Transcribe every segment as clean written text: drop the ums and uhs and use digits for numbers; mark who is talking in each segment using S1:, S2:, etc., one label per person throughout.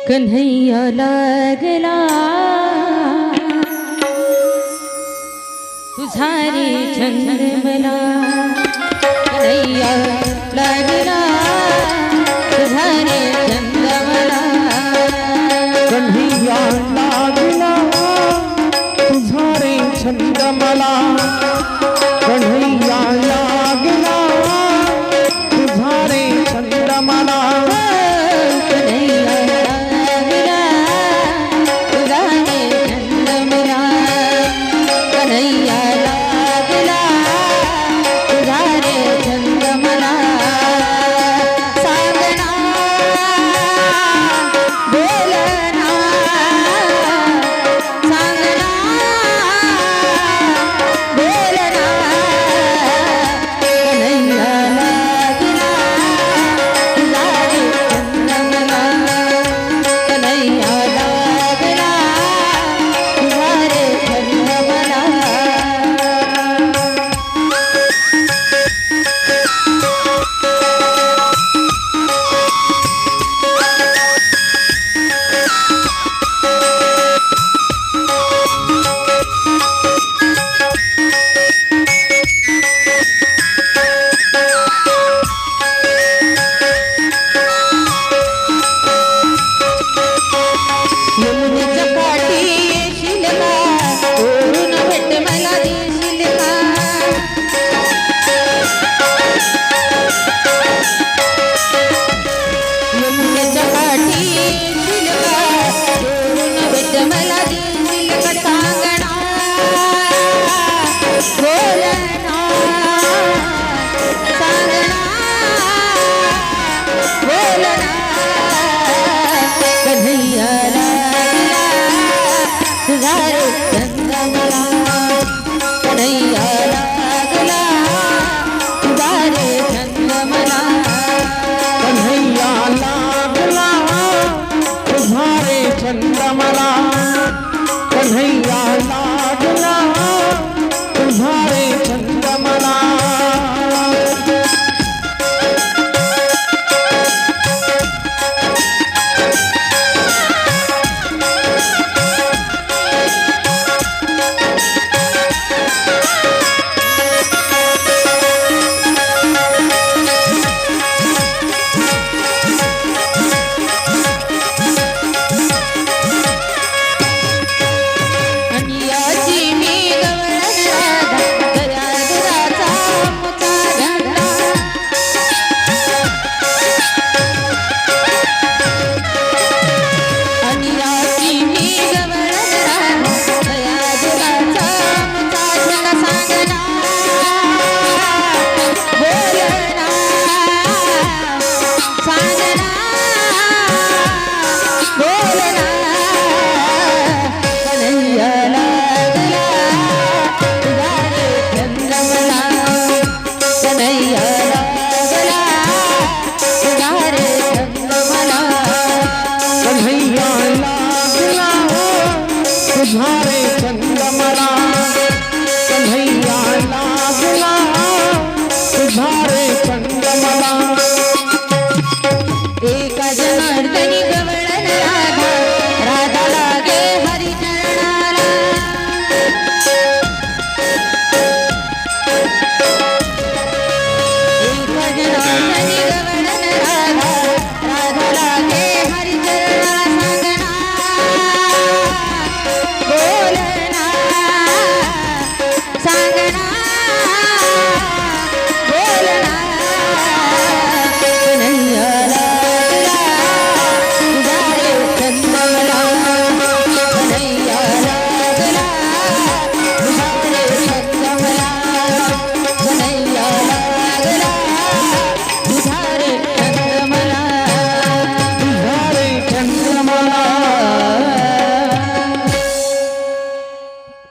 S1: कन्हैया लागला तुझा रे छंद मला कन्हैया लागला तुझा रे छंद मला
S2: कन्हैया लागला तुझा रे छंद मला कन्हैया लागला तुझा रे छंद मला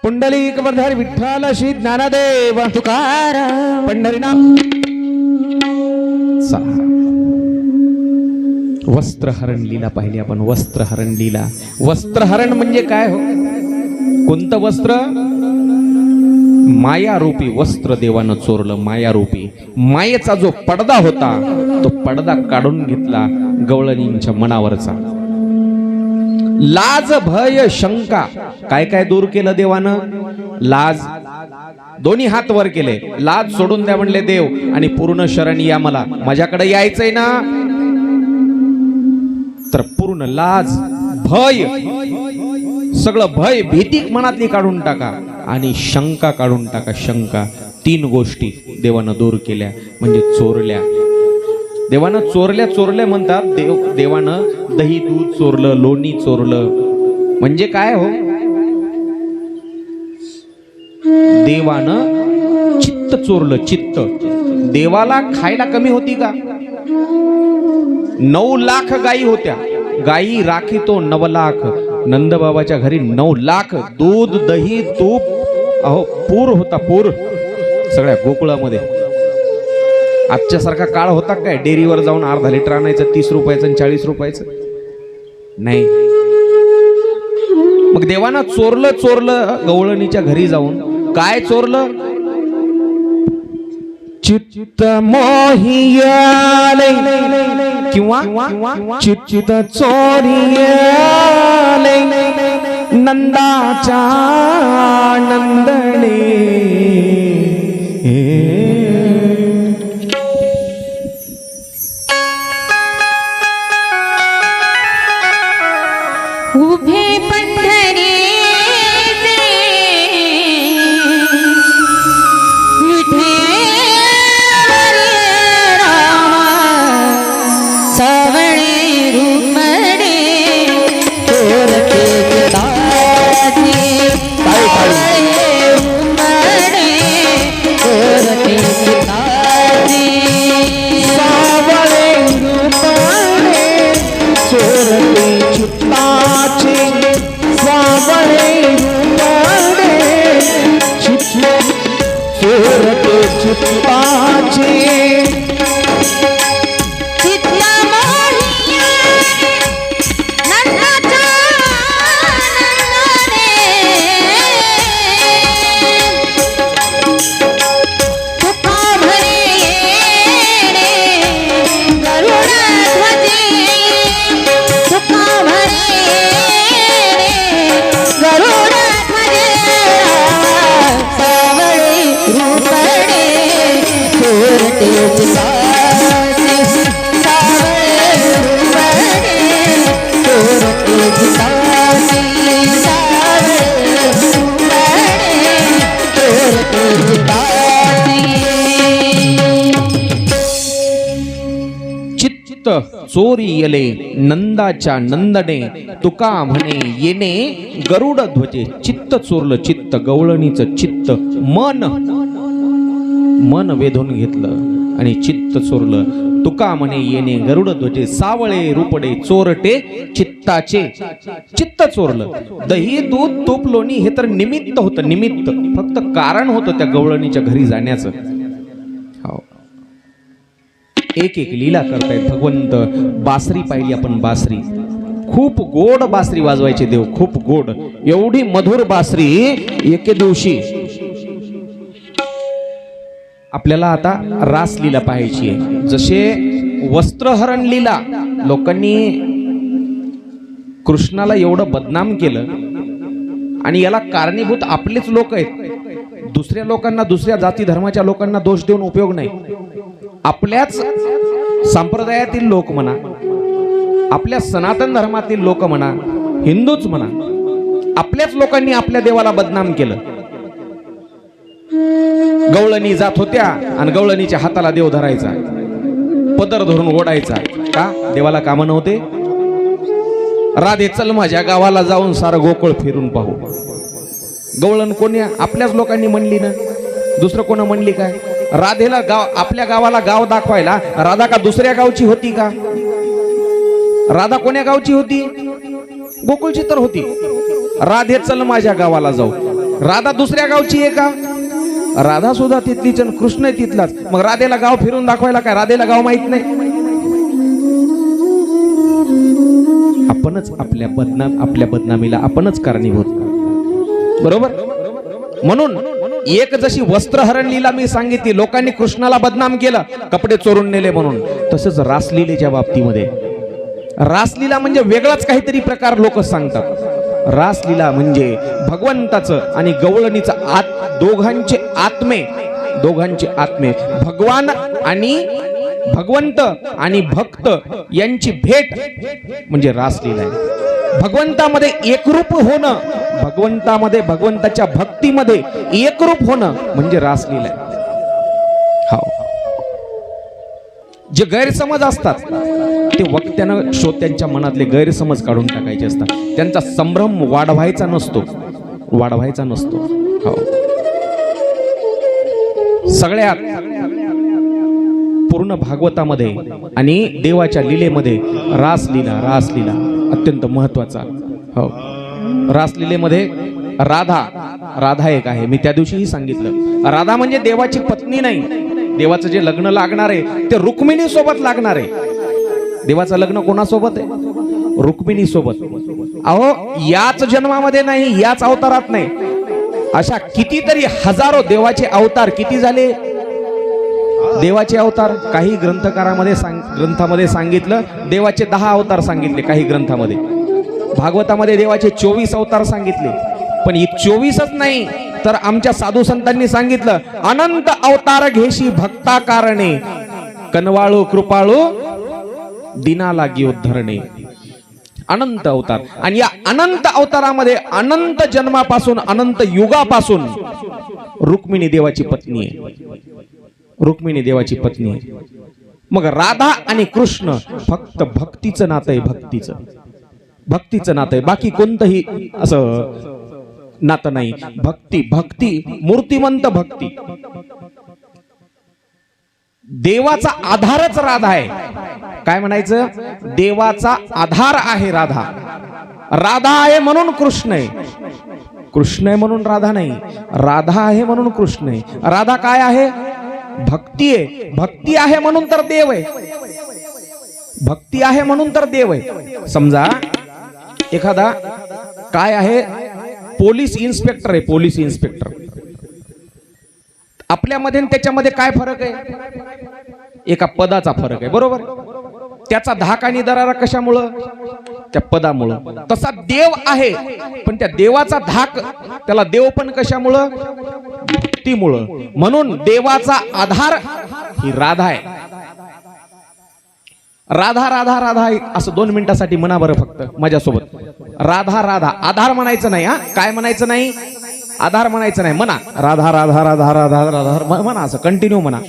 S2: पुंडलिक वरधारी विठ्ठल श्री ज्ञानदेव
S1: तुकाराम
S2: पंढरीनाथ. वस्त्रहरण लीला पाहिली आपण. वस्त्रहरण लीला. वस्त्रहरण म्हणजे काय हो? कोणतं वस्त्र? मायारूपी वस्त्र देवानं चोरलं. मायारूपी मायेचा जो पडदा होता तो पडदा काढून घेतला गवळणींच्या मनावरचा. लाज भय शंका काय काय दूर केलं देवानं? लाज, दोन्ही हात वर केले, लाज सोडून द्या म्हणले देव, आणि पूर्ण शरण या मला, माझ्याकडे यायचंय ना, तर पूर्ण लाज भय, सगळं भय भीती मनातली काढून टाका, आणि शंका काढून टाका. शंका, तीन गोष्टी देवानं दूर केल्या, म्हणजे चोरल्या. देवानं चोरल्या म्हणतात. देवानं दही दूध चोरलं, लोणी चोरलं, म्हणजे काय हो? देवानं चित्त चोरलं. चित्त, देवाला खायला कमी होती का? 9 लाख गायी होत्या, गायी राखी तो 9 लाख. नंदबाबाच्या घरी 9 लाख, दूध दही तूप, अहो पूर होता, पूर सगळ्या गोकुळामध्ये. आजच्या सारखा काळ होता काय? डेअरीवर जाऊन अर्धा लिटर आणायचं 30 रुपयाचं आणि 40 रुपयाचं नाही. मग देवानं चोरलं गवळणीच्या घरी जाऊन. काय चोरलं? चित्त मोहियाले किंवा चित्त चोरियाले नंदाच्या नंदने.
S1: उभे पंढरीचे विठ्ठल रामा, सावळे रुमडे चोरटे चिताचे, सावळे रुमडे चोरटे चिताचे,
S2: सावळे रुपणे चोरटे चित्ताचे, सावळे रुपणे चोरटे चित्ताचे.
S1: चित्त मोहिया नंदाच्या नंदने, तुका भरे येणे गरुड ध्वजे, तुका भरे येणे गरुड ध्वजे, सावळे रुपणे चोरटे चिताचे, सावळे रुपणे चोरटे चिताचे, सावळे रुपणे चोरटे चिताचे.
S2: चित्त चोरी येले नंदाच्या नंदने, तुका म्हणे येणे गरुड ध्वजे. चित्त चोरलं, चित्त गवळणीचं चित्त, मन वेधून घेतलं आणि चित्त चोरलं. तुका म्हणे येणे गरुड ध्वजे, सावळे रुपडे चोरटे चित्ताचे. चित्त चोरलं. दही दूध तूप लोणी हे तर निमित्त होतं, निमित्त, फक्त कारण होतं त्या गवळणीच्या घरी जाण्याचं. एक एक लीला करतायत भगवंत. बासरी पाहिली आपण, बासरी खूप गोड बासरी वाजवायचे देव, खूप गोड, एवढी मधुर बासरी एके दिवशी. आपल्याला आता रास लीला पाहायची आहे. जसे वस्त्रहरण लीला लोकांनी कृष्णाला एवढं बदनाम केलं, आणि याला कारणीभूत आपलेच लोक आहेत. दुसऱ्या लोकांना, दुसऱ्या जाती धर्माच्या लोकांना दोष देऊन उपयोग नाही. आपल्याच संप्रदायातील लोक म्हणा, आपल्या सनातन धर्मातील लोक म्हणा, हिंदूच म्हणा, आपल्याच लोकांनी आपल्या देवाला बदनाम केलं. गवळणी जात होत्या आणि गवळणीच्या हाताला देव धरायचा, पदर धरून ओढायचा. का? देवाला काम नव्हते? राधे चल माझ्या गावाला जाऊन सारं गोकुळ फिरून पाहू. गवळण कोणी? आपल्याच लोकांनी म्हणली ना, दुसरं कोण म्हणली काय? राधेला आपल्या गावाला गाव दाखवायला राधा का दुसऱ्या गावची होती का? राधा कोण्या गावची होती? गोकुळची तर होती. राधे चल माझ्या गावाला जाऊ, राधा दुसऱ्या गावची आहे का? राधा सुद्धा तिथलीच आणि कृष्ण तिथलाच. मग राधेला गाव फिरून दाखवायला काय राधेला गाव माहित नाही? आपणच आपल्या बदनामीला आपणच कारणीभूत, बरोबर? म्हणून एक जशी वस्त्रहरण लीला मी सांगितली, लोकांनी कृष्णाला बदनाम केलं, कपडे चोरून नेले म्हणून, तसंच रासलीलेच्या बाबतीमध्ये रासलीला म्हणजे वेगळाच काहीतरी प्रकार लोक सांगतात. रासलीला म्हणजे भगवंताचं आणि गवळणीचं दोघांचे आत्मे भगवान आणि भगवंत आणि भक्त यांची भेट म्हणजे रासलीला आहे. भगवंतामध्ये एकरूप होणं, भगवंताच्या भक्तीमध्ये एकरूप होणं म्हणजे रासलीला आहे. हो, जे गैरसमज असतात ते वक्त्यानं श्रोत्यांच्या मनातले गैरसमज काढून टाकायचे असतात. त्यांचा संभ्रम वाढवायचा नसतो. हो, सगळ्यात पूर्ण भागवतामध्ये आणि देवाच्या लीलेमध्ये रासलीला अत्यंत महत्वाचा. हो, रासलीलेमध्ये राधा एक आहे. मी त्या दिवशीही सांगितलं, राधा म्हणजे देवाची पत्नी नाही. देवाचं जे लग्न लागणार आहे ते रुक्मिणी सोबत लागणार आहे. देवाचं लग्न कोणासोबत आहे? रुक्मिणी सोबत. अहो, याच जन्मामध्ये नाही, याच अवतारात नाही, अशा कितीतरी हजारो देवाचे अवतार किती झाले. देवाचे अवतार काही ग्रंथामध्ये सांगितलं देवाचे 10 अवतार सांगितले. काही ग्रंथामध्ये, भागवतामध्ये देवाचे 24 अवतार सांगितले. पण ही 24च नाही तर आमच्या साधू संतांनी सांगितलं अनंत अवतार घेशी भक्ता कारणे, कनवाळू कृपाळू दिना लागी उद्धरणे. अनंत अवतार. आणि या अनंत अवतारामध्ये अनंत जन्मापासून अनंत युगापासून रुक्मिणी देवाची पत्नी आहे. मग राधा आणि कृष्ण फक्त भक्तीचं नातं आहे. भक्तीचं नातं आहे. बाकी कोणतंही असं नातं नाही. भक्ती मूर्तिमंत भक्ती. देवाचा आधारच राधा आहे. काय म्हणायचं? देवाचा आधार आहे राधा. राधा आहे म्हणून कृष्ण आहे. कृष्ण आहे म्हणून राधा नाही. राधा आहे म्हणून कृष्ण आहे. राधा काय आहे? भक्ती आहे. भक्ती आहे म्हणून तर देव आहे. भक्ती आहे म्हणून तर देव आहे. समजा एखादा काय आहे, पोलीस इन्स्पेक्टर आहे. पोलीस इन्स्पेक्टर आपल्यामध्ये त्याच्यामध्ये काय फरक आहे? एका पदाचा फरक आहे, बरोबर. त्याचा धाक आणि दरारा कशामुळं? त्या पदामुळं. तसा देव आहे, पण त्या देवाचा धाक त्याला देव पण कशामुळं? भक्तीमुळं. म्हणून देवाचा आधार ही राधा आहे. राधा राधा राधा असं 2 मिनिटासाठी म्हणा बरं फक्त माझ्यासोबत. राधा राधा. आधार म्हणायचं नाही. हा, काय म्हणायचं नाही? आधार म्हणायचं नाही. म्हणा राधा राधा राधा राधा राधा म्हणा. असं कंटिन्यू म्हणा.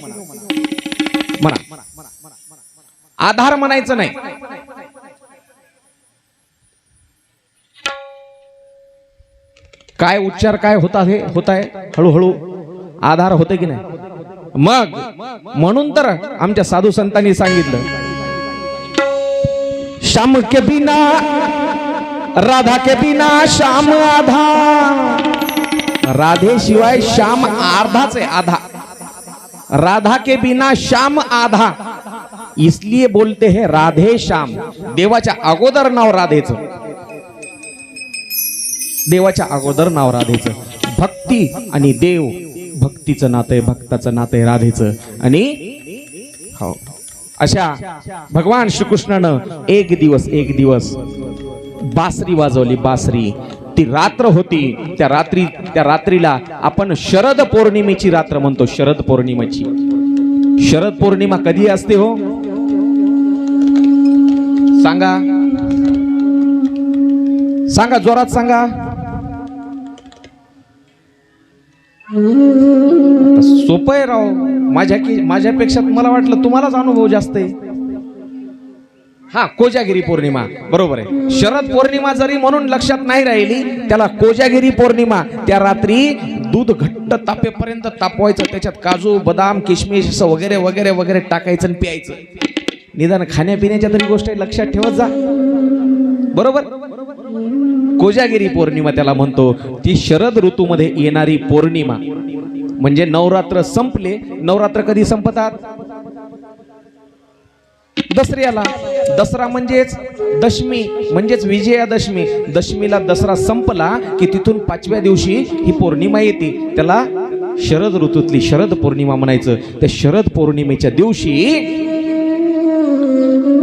S2: आधार म्हणायचं नाही. काय उच्चार काय होत आहे हळूहळू. आधार होते की नाही? मग म्हणून तर आमच्या साधू संतांनी सांगितलं, श्याम के बिना राधा के बिना श्याम आधा. राधे शिवाय श्याम अर्धाच आहे. आधा. राधा के बिना श्याम आधा, इसलिए बोलते हैं राधे श्याम. देवाच्या अगोदर नाव राधेचं. देवाच्या अगोदर नाव राधेचं. भक्ती आणि देव, भक्तीचं नातं आहे, भक्ताचं नातं आहे राधेचं. आणि हो, अशा भगवान श्रीकृष्णानं एक दिवस बासरी वाजवली. बासरी. ती रात्र होती. त्या रात्रीला आपण शरद पौर्णिमेची रात्र म्हणतो. शरद पौर्णिमेची. शरद पौर्णिमा कधी असते हो? सांगा जोरात सांगा. सोपं आहे राव. माझ्यापेक्षा मला वाटलं तुम्हालाच अनुभव जास्त आहे. हा, कोजागिरी पौर्णिमा. बरोबर आहे. शरद पौर्णिमा जरी म्हणून लक्षात नाही राहिली, त्याला कोजागिरी पौर्णिमा. त्या रात्री दूध घट्ट तापेपर्यंत तापवायचं, त्याच्यात काजू बदाम किशमिश वगैरे वगैरे वगैरे टाकायचं आणि प्यायचं. निदान खाण्यापिण्याच्या तरी गोष्टी लक्षात ठेवत जा, बरोबर. कोजागिरी पौर्णिमा त्याला म्हणतो. ती शरद ऋतूमध्ये येणारी पौर्णिमा. म्हणजे नवरात्र संपले. नवरात्र कधी संपतात? दसऱ्याला. दसरा म्हणजेच दशमी, म्हणजेच विजयादशमी. दशमीला दसरा संपला की तिथून 5व्या दिवशी ही पौर्णिमा येते. त्याला शरद ऋतूतली शरद पौर्णिमा म्हणायचं. त्या शरद पौर्णिमेच्या दिवशी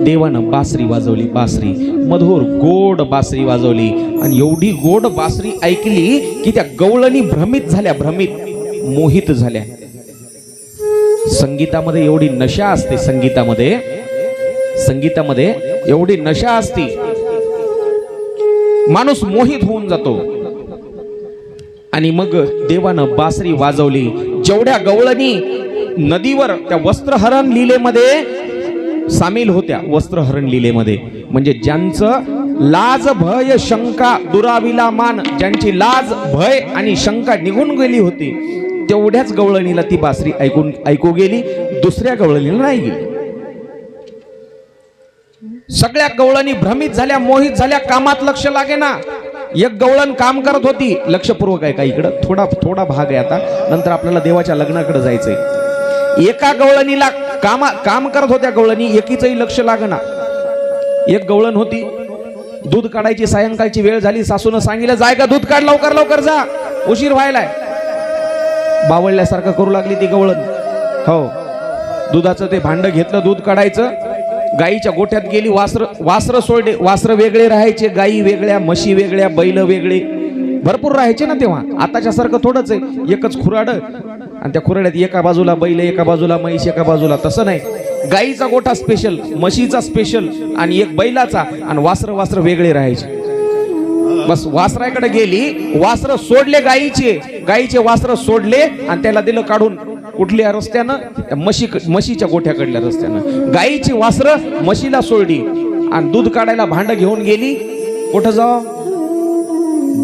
S2: देवानं बासरी वाजवली, बासरी मधुर गोड बासरी वाजवली आणि एवढी गोड बासरी ऐकली की त्या गवळणी भ्रमित झाल्या, भ्रमित मोहित झाल्या. संगीतामध्ये एवढी नशा असते, संगीतामध्ये एवढी नशा असते, माणूस मोहित होऊन जातो. आणि मग देवानं बासरी वाजवली. जेवढ्या गवळणी नदीवर त्या वस्त्रहरण लीलेमध्ये सामील होत्या, वस्त्रहरण लीलेमध्ये म्हणजे ज्यांचं लाज भय शंका दुराविला मान, ज्यांची लाज भय आणि शंका निघून गेली होती, तेवढ्याच गवळणीला ती बासरी ऐकू गेली, दुसऱ्या गवळणीला नाही गेली. सगळ्या गवळणी भ्रमित झाल्या, मोहित झाल्या, कामात लक्ष लागेना. एक गवळण काम करत होती, लक्षपूर्वक आहे का, इकडं थोडा भाग आहे आता, नंतर आपल्याला देवाच्या लग्नाकडे जायचंय. एका गवळणीला काम करत होत्या गवळणी, एकीचंही लक्ष लागेना. एक गवळण होती, दूध काढायची, सायंकाळची वेळ झाली, सासूनं सांगितलं जाय का दूध काढ, लवकर लवकर जा, उशीर व्हायलाय. बावळल्यासारखं करू लागली ती गवळण. हो, दुधाचं ते भांड घेतलं, दूध काढायचं, गाईच्या गोठ्यात गेली, वासर सोडले. वासर वेगळे राहायचे, गाई वेगळ्या, म्हशी वेगळ्या, बैल वेगळे, भरपूर राहायचे ना तेव्हा. आताच्या सारखं थोडंच आहे, एकच खुराड आणि त्या खुराड्यात एका बाजूला बैल, एका बाजूला म्हैस, एका बाजूला. तसं नाही, गाईचा गोठा स्पेशल, म्हशीचा स्पेशल आणि एक बैलाचा, आणि वासर वेगळे राहायचे. बस वासराकडे गेली, वासर सोडले, गाईचे वासर सोडले आणि त्याला दिलं काढून कुठल्या रस्त्यानं, म्हशीच्या गोठ्याकडल्या रस्त्यानं. गाईची वासर म्हशीला सोडली आणि दूध काढायला भांड घेऊन गेली, कुठं जाव,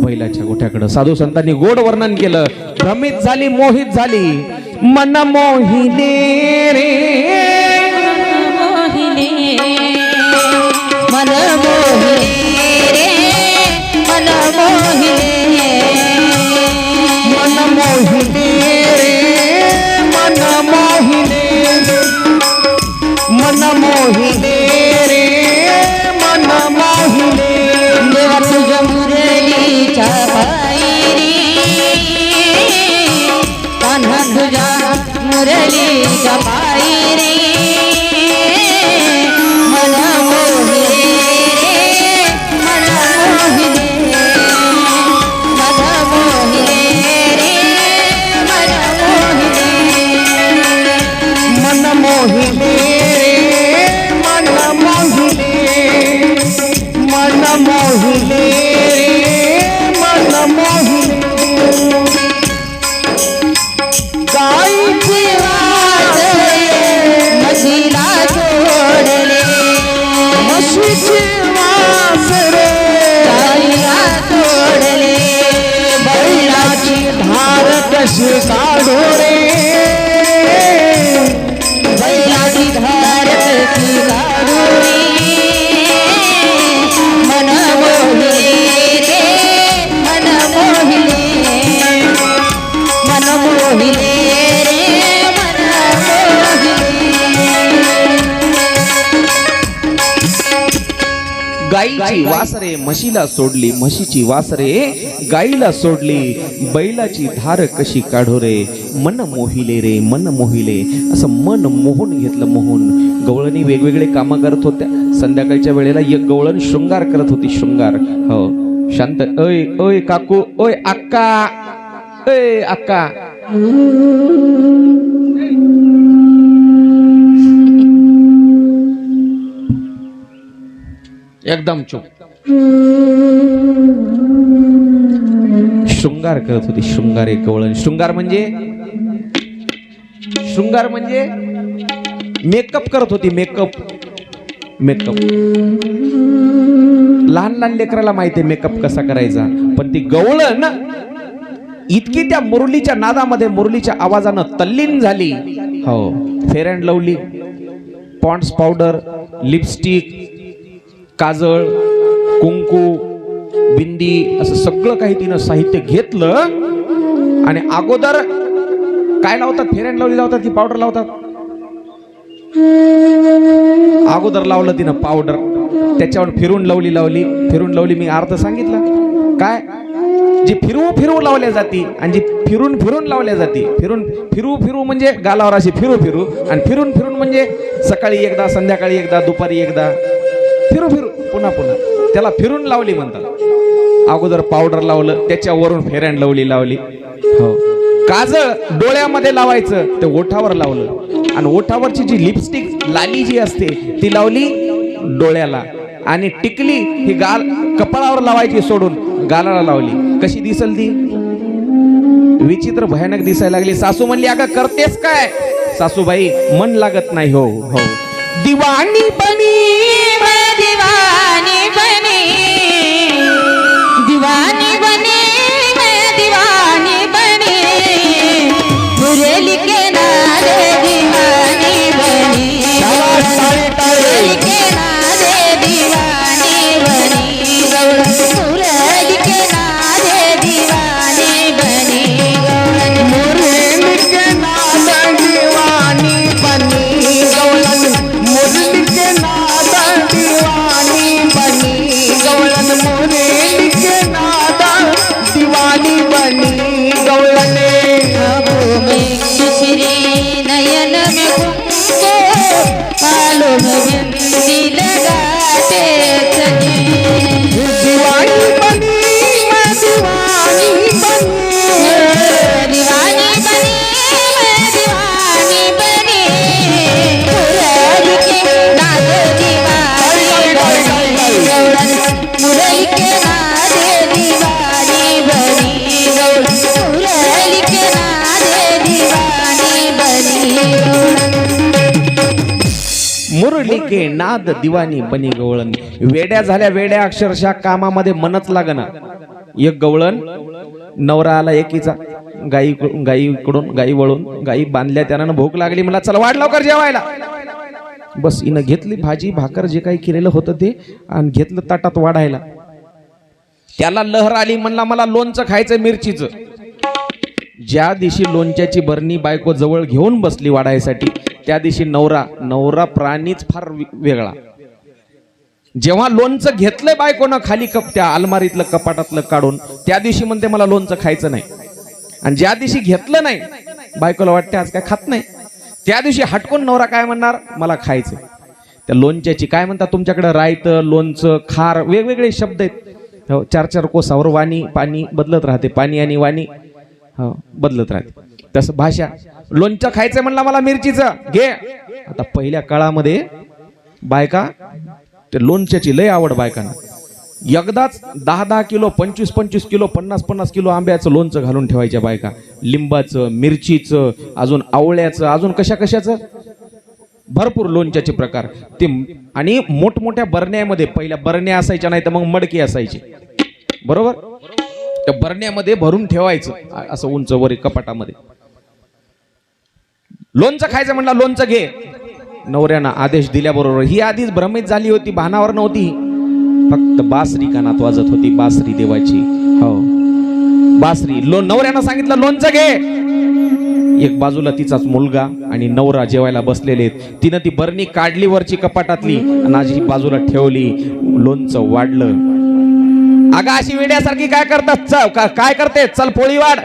S2: बैलाच्या गोठ्याकडं. साधू संतांनी गोड वर्णन केलं. भ्रमित झाली, मोहित झाली, मन मोहिले रे,
S1: मन मोहिले रे, मन मोहिले,
S2: मन मोहिले रे, मन मोहिले, मन मोहिले रे, मन मोहिले.
S1: देवा तुझ्या मुरलीच्या पायरी, कान्हा तुझ्या मुरलीच्या पायरी, मन मोहिले रे, मन मोहिले, मन मोहिले रे, मन मोहिले,
S2: मन मोहिले रे, मन मोहिले, मन मोहिले रे, मन मोहिले. गाईची
S1: वाजले, म्हशीला सोडले,
S2: म्हशीची वासरे,
S1: गाईला सोडले,
S2: बैलाची धार कशी काढू रे,
S1: बैलाची धार कशी काढू रे, मन मोहिले रे, मन मोहिले, मन मोहिले रे, मन मोहिले.
S2: गाईची वासरे म्हशीला सोडली, म्हशीची वासरे गाईला सोडली, बैलाची धार कशी काढू रे, मन मोहिले रे, मन मोहिले. असं मन मोहून घेतलं, मोहून. गवळणी वेगवेगळे कामं करत होत्या. संध्याकाळच्या वेळेला एक गवळण शृंगार करत होती, शृंगार. हो, शांत, ओय ओय काकू, ओय अक्का, ओय अक्का. एकदम चुप. शृंगार करत होती, शृंगार एक गवळण. शृंगार म्हणजे मेकअप करत होती, मेकअप. लहान लहान लेकराला माहिती आहे मेकअप कसा करायचा, पण ती गवळण इतकी त्या मुरलीच्या नादामध्ये, मुरलीच्या आवाजानं तल्लीन झाली. हो, fair and lovely, Pond's powder, lipstick, काजळ, कुंकू, बिंदी, असं सगळं काही तिनं साहित्य घेतलं. आणि अगोदर काय लावतात, फेअर अँड लवली लावतात की पावडर लावतात? अगोदर लावलं तिनं पावडर, त्याच्यावर फिरून लवली, फिरून लवली. मी अर्थ सांगितलं काय, जी फिरवू फिरवू लावल्या जाती आणि जी फिरून फिरून लावल्या जाती. फिरू फिरू म्हणजे गालावर अशी फिरू फिरू, आणि फिरून फिरून म्हणजे सकाळी एकदा, संध्याकाळी एकदा, दुपारी एकदा, फिरू फिरू पुन्हा पुन्हा, त्याला फिरून लावली म्हणतात. अगोदर पावडर लावलं, त्याच्यावरून फेर अँड लवली लावली. हो, काजळ डोळ्यामध्ये लावायचं ते ओठावर लावलं, आणि ओठावरची जी लिपस्टिक लाली जी असते ती लावली डोळ्याला, आणि टिकली ही गाल कपाळावर लावायची सोडून गालाला लावली. कशी दिसल ती? विचित्र भयानक दिसायला लागली. सासू म्हणली, अगं करतेस काय? सासूबाई, मन लागत नाही. हो हो, दिवाणी बनी
S1: मैं दीवानी बनी, दीवानी बनी, मैं दीवानी बनी, मुरली के नारे दीवानी बनी, मुरली के नारे दीवानी बनी, मुरली के नारे दीवानी बनी,
S2: मुरली के नाद दीवानी बनी गौलन, मुरली के नाद दीवानी बनी गौलन, मुरली के नाद दीवानी बनी गौलन.
S1: आँखों में शिशिरी, नयन में कुमकुम, बालों में बिंदी लगाते चले,
S2: दीवानी बनी मैं दीवानी बनी,
S1: दीवानी बनी मैं दीवानी बनी, मुरली के नाद दीवानी बनी गौरन, मुरली के नाद दीवानी बनी गौरन, मुरली के नाद दीवानी बनी गौरन.
S2: मुरली के नाद दिवानी बनी गवळण. वेड्या झाल्या वेड्या, अक्षरशः कामामध्ये मनच लागना. एक गवळण, नवरा आला एकीचा, गाईकडून गाई वळून, गाई बांधल्या, त्यानं भूक लागली, मला चल वाढ लवकर जेवायला. बस हिनं घेतली भाजी भाकर जे काही केलेलं होतं ते, आणि घेतलं ताटात वाढायला. त्याला लहर आली, म्हणला मला लोणचं खायचं मिरचीचं. ज्या दिवशी लोणच्याची बरणी बायको जवळ घेऊन बसली वाढायसाठी, त्या दिवशी नवरा प्राणीच फार वेगळा. जेव्हा लोणचं घेतलंय बायकोनं खाली त्या अलमारीतलं कपाटातलं काढून, त्या दिवशी म्हणते मला लोणचं खायचं नाही. आणि ज्या दिवशी घेतलं नाही, बायकोला वाटते आज काय खात नाही, त्या दिवशी हटकून नवरा काय म्हणणार, मला खायचं. त्या लोणच्याची काय म्हणतात तुमच्याकडे, रायतं, लोणचं, खार, वेगवेगळे शब्द आहेत. हो, 4 कोसावर वाणी पाणी बदलत राहते, पाणी आणि वाणी हो बदलत राहते. तसं भाषा. लोणचं खायचं म्हणला मला मिरचीचं घे. आता पहिल्या काळामध्ये बायका ते लोणच्याची लय आवड बायकांना. एकदाच 10-10 किलो, 25-25 किलो, 50-50 किलो आंब्याचं लोणचं घालून ठेवायच्या बायका. लिंबाचं, मिरचीचं, अजून आवळ्याचं, अजून कशाचं भरपूर लोणच्याचे प्रकार ते. आणि मोठमोठ्या बरण्यामध्ये, पहिल्या बरण्या असायच्या, नाही तर मग मडकी असायची, बरोबर. त्या बरण्यामध्ये भरून ठेवायचं असं उंच वर कपाटामध्ये. लोणचं खायचं म्हणला, लोणचं घे. नवऱ्यानं आदेश दिल्याबरोबर ही आधीच भ्रमित झाली होती, भानावर नव्हती, फक्त बासरी कानात वाजत होती, बासरी देवाची. हो, बासरी. नवऱ्यानं सांगितलं लोणचं घे. एक बाजूला तिचाच मुलगा आणि नवरा जेवायला बसलेले. तिनं ती बरणी काढली वरची कपाटातली आणि आजी बाजूला ठेवली. लोणचं वाढलं. अगं अशी वेड्यासारखी काय करतात, काय करते, चल पोळी वाढ.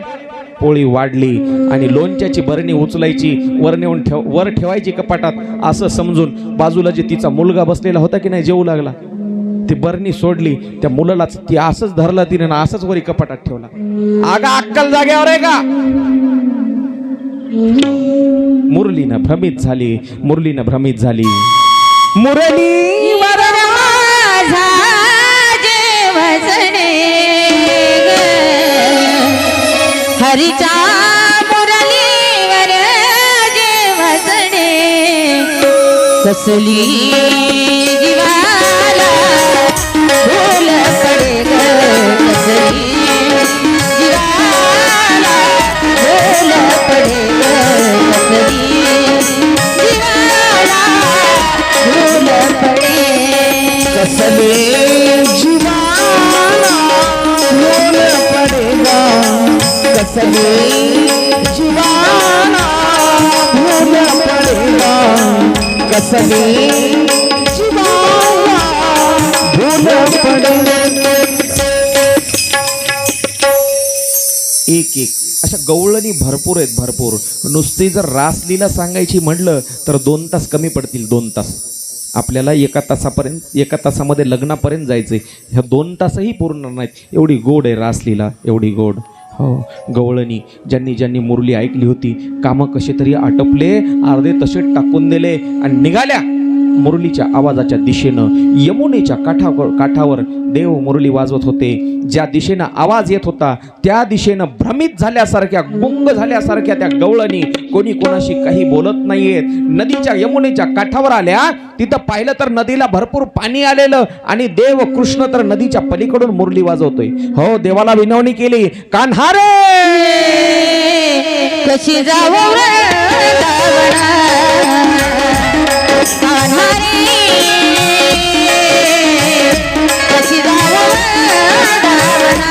S2: पोळी वाढली आणि लोणच्याची बरणी उचलायची, वर नेऊन वर ठेवायची कपाटात, असं समजून बाजूला जे तिचा मुलगा बसलेला होता की नाही, जेवू लागला. ती बरणी सोडली, त्या मुलालाच ती असंच धरलं तिने ना, असंच वरी कपाटात ठेवला. अगं अक्कल जाग्यावर आहे का? मुरलीनं भ्रमित झाली, मुरलीनं भ्रमित झाली. मुरली
S1: माझा जेवसने ग, हरीच्या मुरलीवर जेवसने, कसली जीवाला फूल पडे ग, कसली जीवाला फूल पडे ग, कसली जीवाला फूल पडे,
S2: कसले जीवाला फूल पडेगा, कसले जीवाला फूल पडेगा, कसले जीवाला फूल पडेगा. एक अशा गवळणी भरपूर आहेत, भरपूर. नुसती जर रासलीला सांगायची म्हटलं तर 2 तास कमी पडतील, 2 तास. आपल्याला एका तासामध्ये लग्नापर्यंत जायचंय. ह्या 2 तासही पूर्ण नाहीत, एवढी गोड आहे रासलीला, एवढी गोड. हो, गवळणी ज्यांनी ज्यांनी मुरली ऐकली होती, कामं कसे तरी आटपले, अर्धे तसे टाकून दिले आणि निघाल्या मुरलीच्या आवाजाच्या दिशेनं. यमुनेच्या काठावर देव मुरली वाजवत होते. ज्या दिशेनं आवाज येत होता त्या दिशेनं भ्रमित झाल्यासारख्या, गुंग झाल्यासारख्या त्या गवळणी कोणी कोणाशी काही बोलत नाहीयेत. नदीच्या यमुनेच्या काठावर आल्या. तिथं पाहिलं तर नदीला भरपूर पाणी आलेलं आणि देव कृष्ण तर नदीच्या पलीकडून मुरली वाजवतोय. हो, देवाला विनवणी केली, कान्हारे
S1: कशी जावं वृंदावना, कान्हारे कशी जावं वृंदावना.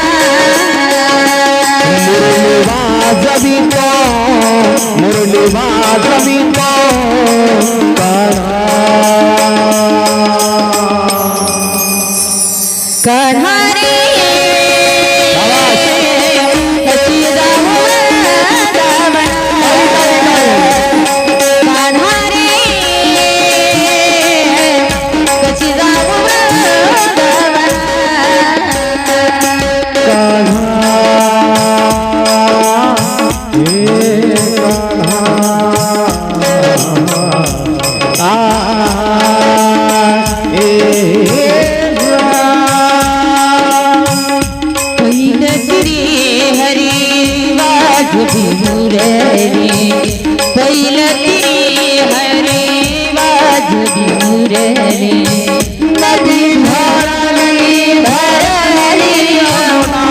S3: मुरली वाजवितो
S1: कान्हारे कशी जावं वृंदावना, कान्हारे कशी जावं वृंदावना. पहिलं तिरी हरी वाजवी मुरली, पहिलं तिरी हरी वाजवी मुरली. नदी भरली भरली यमुना,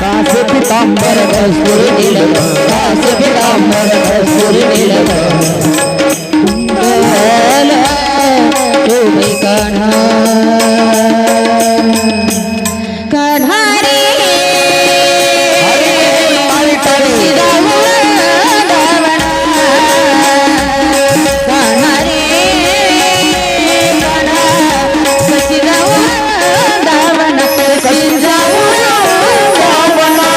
S3: कास पितांबर कस्तुरी
S1: निलम कास पितांबर कस्तुरी निलम. कुंडल शोभे कान्हा, कान्हारे कशी जावं वृंदावना, कान्हारे कशी जावं वृंदावना, कशी जावं वृंदावना.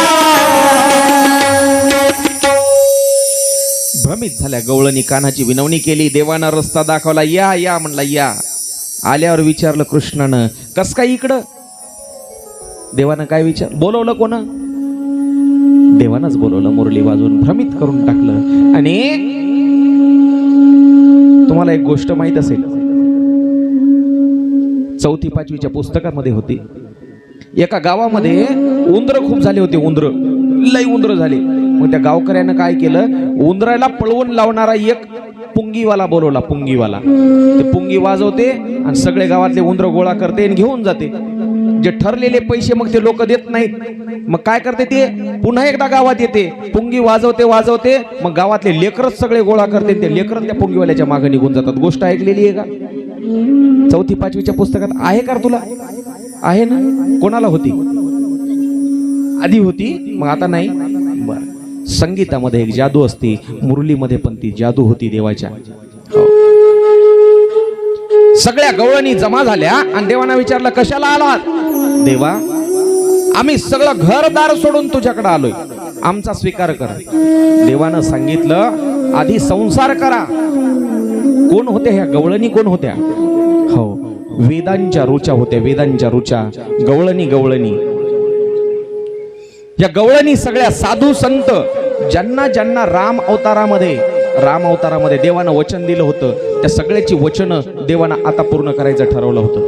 S2: भ्रमित झाल्या गवळणी कान्हाची विनवणी केली. देवानं रस्ता दाखवला, या या म्हणला, या. आल्यावर विचारलं कृष्णानं, कस काय इकडं? देवानं काय बोलवलं कोण? देवानंच बोलवलं, मुरली वाजवून भ्रमित करून टाकलं. आणि तुम्हाला एक गोष्ट माहित असेल, 4थी 5वीच्या पुस्तकामध्ये होती. एका गावामध्ये उंदर खूप झाले होते, उंदर लई उंदर झाले. मग त्या गावकऱ्यानं काय केलं, उंदराला पळवून लावणारा एक पुंगीवाला बोलवला. पुंगीवाला ते पुंगी वाजवते आणि सगळे गावातले उंदर गोळा करते आणि घेऊन जाते. जे ठरलेले पैसे मग ते लोक देत नाहीत. मग काय करते, ते पुन्हा एकदा गावात येते, पुंगी वाजवते. मग गावातले लेकरच सगळे गोळा करते, ते लेकरच त्या पुंगीवाल्याच्या मागे निघून जातात. गोष्ट ऐकलेली आहे का? 4थी 5वीच्या पुस्तकात आहे का तुला? आहे ना? कोणाला होती? आधी होती, मग आता नाही. बर, संगीतामध्ये एक जादू असते, मुरलीमध्ये पण ती जादू होती देवाच्या. सगळ्या गवळणी जमा झाल्या आणि देवाना विचारलं, कशाला आलात? देवा, आम्ही सगळं घरदार सोडून तुझ्याकडे आलोय, आमचा स्वीकार कर. देवानं सांगितलं, आधी संसार करा. कोण होत्या ह्या गवळणी? कोण होत्या? हो, वेदांच्या रुचा होत्या, वेदांच्या रुचा. गवळणी या गवळणी सगळ्या साधू संत, ज्यांना ज्यांना राम अवतारामध्ये देवानं वचन दिलं होतं, त्या सगळ्याची वचनं देवानं आता पूर्ण करायचं ठरवलं होतं.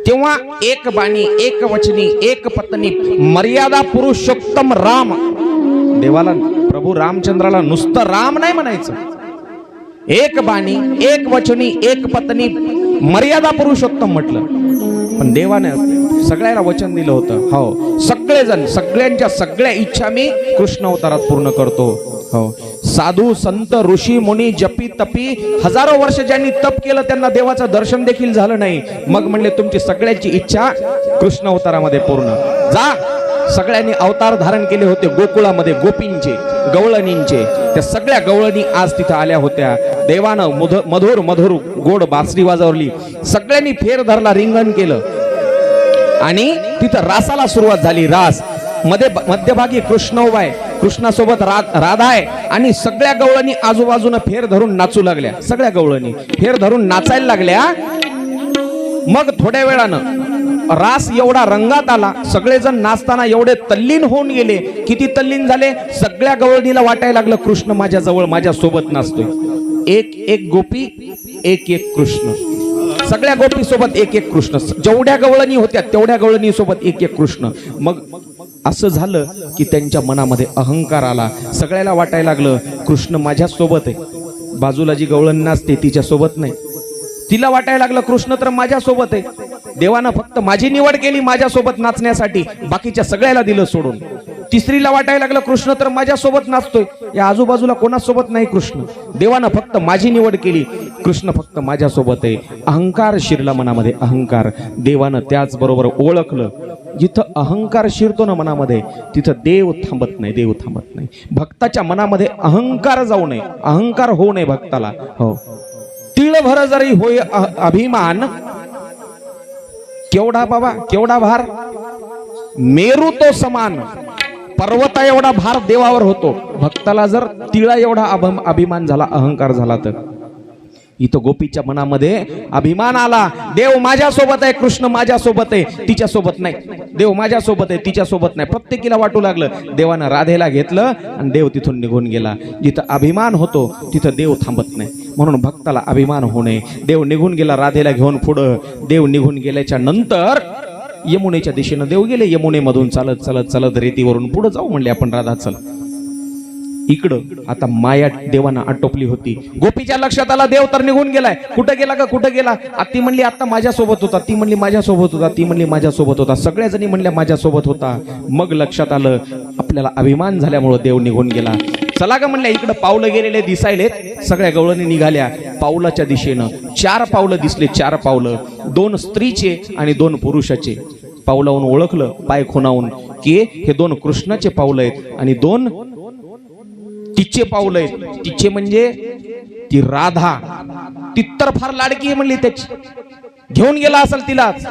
S2: तेव्हा एक बाणी, एक वचनी, एक पत्नी, मर्यादा पुरुषोत्तम राम. देवाला, प्रभू रामचंद्राला नुसतं राम नाही म्हणायचं. एक बाणी, एक वचनी, एक पत्नी, मर्यादा पुरुषोत्तम म्हटलं. पण देवाने सगळ्याला वचन दिलं होतं, हो सगळेजण, सगळ्यांच्या सगळ्या इच्छा मी कृष्ण अवतारात पूर्ण करतो. हो, साधू संत ऋषी मुनी जपी तपी हजारो वर्ष ज्यांनी तप केलं त्यांना देवाचं दर्शन देखील झालं नाही. मग म्हणले, तुमची सगळ्यांची इच्छा कृष्ण अवतारामध्ये पूर्ण. जा. सगळ्यांनी अवतार धारण केले होते गोकुळामध्ये, गोपींचे, गवळणींचे. त्या सगळ्या गवळणी आज तिथं आल्या होत्या. देवानं मधुर मधुर गोड बासरी वाजवली. सगळ्यांनी फेर धरला, रिंगण केलं आणि तिथं रासाला सुरुवात झाली. रास मध्यभागी कृष्ण उभा आहे, कृष्णासोबत राधा आहे आणि सगळ्या गवळणी आजूबाजूनं फेर धरून नाचू लागल्या. सगळ्या गवळणी फेर धरून नाचायला लागल्या. मग थोड्या वेळानं रास एवढा रंगात आला, सगळेजण नाचताना एवढे तल्लीन होऊन गेले. किती तल्लीन झाले, सगळ्या गवळणीला वाटायला लागलं कृष्ण माझ्या जवळ माझ्या सोबत नाचतोय. एक एक गोपी एक एक कृष्ण, सगळ्या गोपी सोबत एक एक कृष्ण, जेवढ्या गवळणी होत्या तेवढ्या गवळणी सोबत एक एक कृष्ण. मग असं झालं की त्यांच्या मनामध्ये अहंकार आला. सगळ्याला वाटायला लागलं कृष्ण माझ्या सोबत आहे, बाजूला जी गवळण नाचते तिच्या सोबत नाही. तिला वाटायला लागलं कृष्ण तर माझ्या सोबत आहे, देवानं फक्त माझी निवड केली माझ्या सोबत नाचण्यासाठी, बाकीच्या सगळ्याला दिलं सोडून. तिसरीला वाटायला लागलं कृष्ण तर माझ्या सोबत नाचतोय, या आजूबाजूला कोणासोबत नाही कृष्ण, देवानं फक्त माझी निवड केली, कृष्ण फक्त माझ्या सोबत आहे. अहंकार शिरला मनामध्ये, अहंकार. देवानं त्याचबरोबर ओळखलं, जिथं अहंकार शिरतो ना मनामध्ये तिथं देव थांबत नाही, देव थांबत नाही. भक्ताच्या मनामध्ये अहंकार जाऊ नये, अहंकार होऊ नये भक्ताला. हो, तिळभर जरी होय अभिमान, केवढा बाबा केवढा भार, मेरू तो समान, पर्वता एवढा भार देवावर होतो. भक्ताला जर तिळा एवढा अभिमान झाला, अहंकार झाला तर. इथं गोपीच्या मनामध्ये अभिमान आला, देव माझ्या सोबत आहे, कृष्ण माझ्या सोबत आहे, तिच्या सोबत नाही. देव माझ्या सोबत आहे, तिच्या सोबत नाही. प्रत्येकीला वाटू लागलं. देवानं राधेला घेतलं आणि देव तिथून निघून गेला. जिथं अभिमान होतो तिथं देव थांबत नाही. म्हणून भक्ताला अभिमान होणे. देव निघून गेला राधेला घेऊन पुढं. देव निघून गेल्याच्या नंतर यमुनेच्या दिशेनं देव गेले. यमुनेमधून चालत चालत चालत रेतीवरून पुढे जाऊ म्हणले आपण, राधा चल. इकडं आता माया देवाना आटोपली होती. गोपीच्या लक्षात आला देव तर निघून गेलाय. कुठं गेला का, कुठं गेला? ती म्हणली आता माझ्यासोबत होता, ती म्हणली माझ्यासोबत होता, ती म्हणली माझ्यासोबत होता, सगळ्या जणी म्हणल्या माझ्यासोबत होता. मग लक्षात आलं आपल्याला अभिमान झाल्यामुळं देव निघून गेला. चला का म्हणल्या, इकडं पावलं गेलेले दिसायलेत. सगळ्या गवळणी निघाल्या पावलाच्या दिशेनं. 4 पावलं दिसले, 4 पावलं, 2 स्त्रीचे आणि 2 पुरुषाचे. पावलावून ओळखलं, पाय खुणावून, की हे 2 कृष्णाचे पावलं आहेत आणि 2 तिचे पावलं आहेत. तिचे म्हणजे ती राधा, ती तर फार लाडकी आहे म्हणली त्याची, घेऊन गेला असेल तिलाच.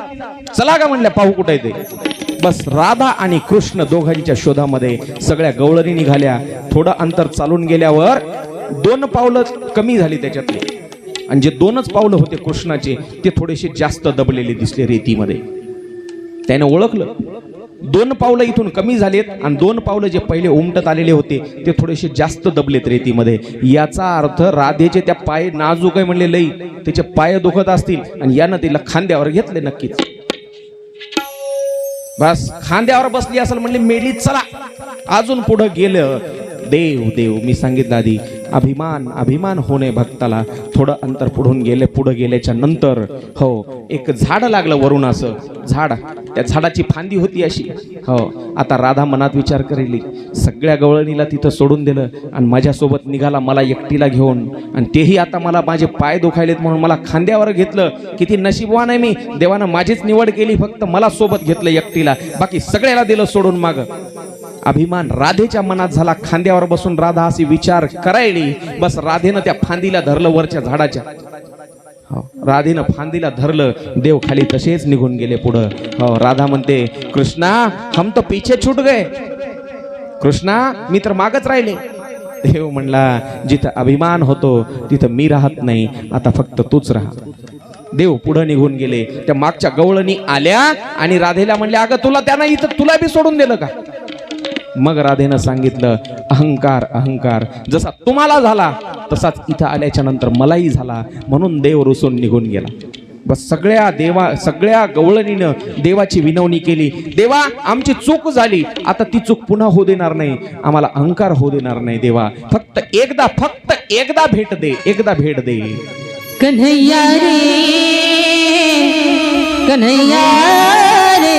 S2: चला का म्हणल्या पाहू कुठे ते. बस राधा आणि कृष्ण दोघांच्या शोधामध्ये सगळ्या गवळणी निघाल्या. थोडं अंतर चालून गेल्यावर 2 पावलं कमी झाली त्याच्यातली, आणि जे 2च पावलं होते कृष्णाचे ते थोडेसे जास्त दबलेले दिसले रेतीमध्ये. त्याने ओळखलं 2 पावलं इथून कमी झालेत आणि 2 पावलं जे पहिले उमटत आलेले होते ते थोडेसे जास्त दबलेत रेतीमध्ये. याचा अर्थ राधेचे त्या पाय नाजूक आहे म्हणले, लई त्याचे पाय दुखत असतील आणि यानं तिला खांद्यावर घेतले नक्कीच. बस खांद्यावर बसली असेल म्हणले मेली, चला. अजून पुढे गेलं. देव देव मी सांगितलं आधी, अभिमान अभिमान होणे भक्ताला. थोडं अंतर पुढून गेले. पुढे गेल्याच्या नंतर हो एक झाड लागलं वरून, असं झाड, त्या झाडाची फांदी होती अशी. हो, आता राधा मनात विचार करेली, सगळ्या गवळणीला तिथं सोडून दिलं आणि माझ्यासोबत निघाला मला एकटीला घेऊन, आणि तेही आता मला माझे पाय दुखायलेत म्हणून मला खांद्यावर घेतलं. किती नशीबवान आहे मी, देवानं माझीच निवड केली, फक्त मला सोबत घेतलं एकटीला, बाकी सगळ्याला दिलं सोडून माग. अभिमान राधेच्या मनात झाला. खांद्यावर बसून राधा अशी विचार करायली. बस राधेनं त्या फांदीला धरलं वरच्या झाडाच्या. राधेनं फांदीला धरलं. देव खाली तसेच निघून गेले पुढं. राधा म्हणते कृष्णा हम तो पीछे छूट गए, कृष्णा मी तर मागच राहिले. देव म्हणला जिथं अभिमान होतो तिथं मी राहत नाही, आता फक्त तूच राहा. देव पुढे निघून गेले. त्या मागच्या गवळणी आल्या आणि राधेला म्हणल्या अगं तुला त्यानं इथं तुला बी सोडून दिलं का? मग राधेनं सांगितलं अहंकार अहंकार जसा तुम्हाला झाला तसाच इथं आल्याच्या नंतर मलाही झाला, म्हणून देव रुसून निघून गेला. बस सगळ्या गवळणीनं देवाची विनवणी केली. देवा आमची चूक झाली, आता ती चूक पुन्हा होऊ देणार नाही, आम्हाला अहंकार होऊ देणार नाही. देवा फक्त एकदा भेट दे, एकदा भेट दे.
S1: कन्हैया रे कन्हैया रे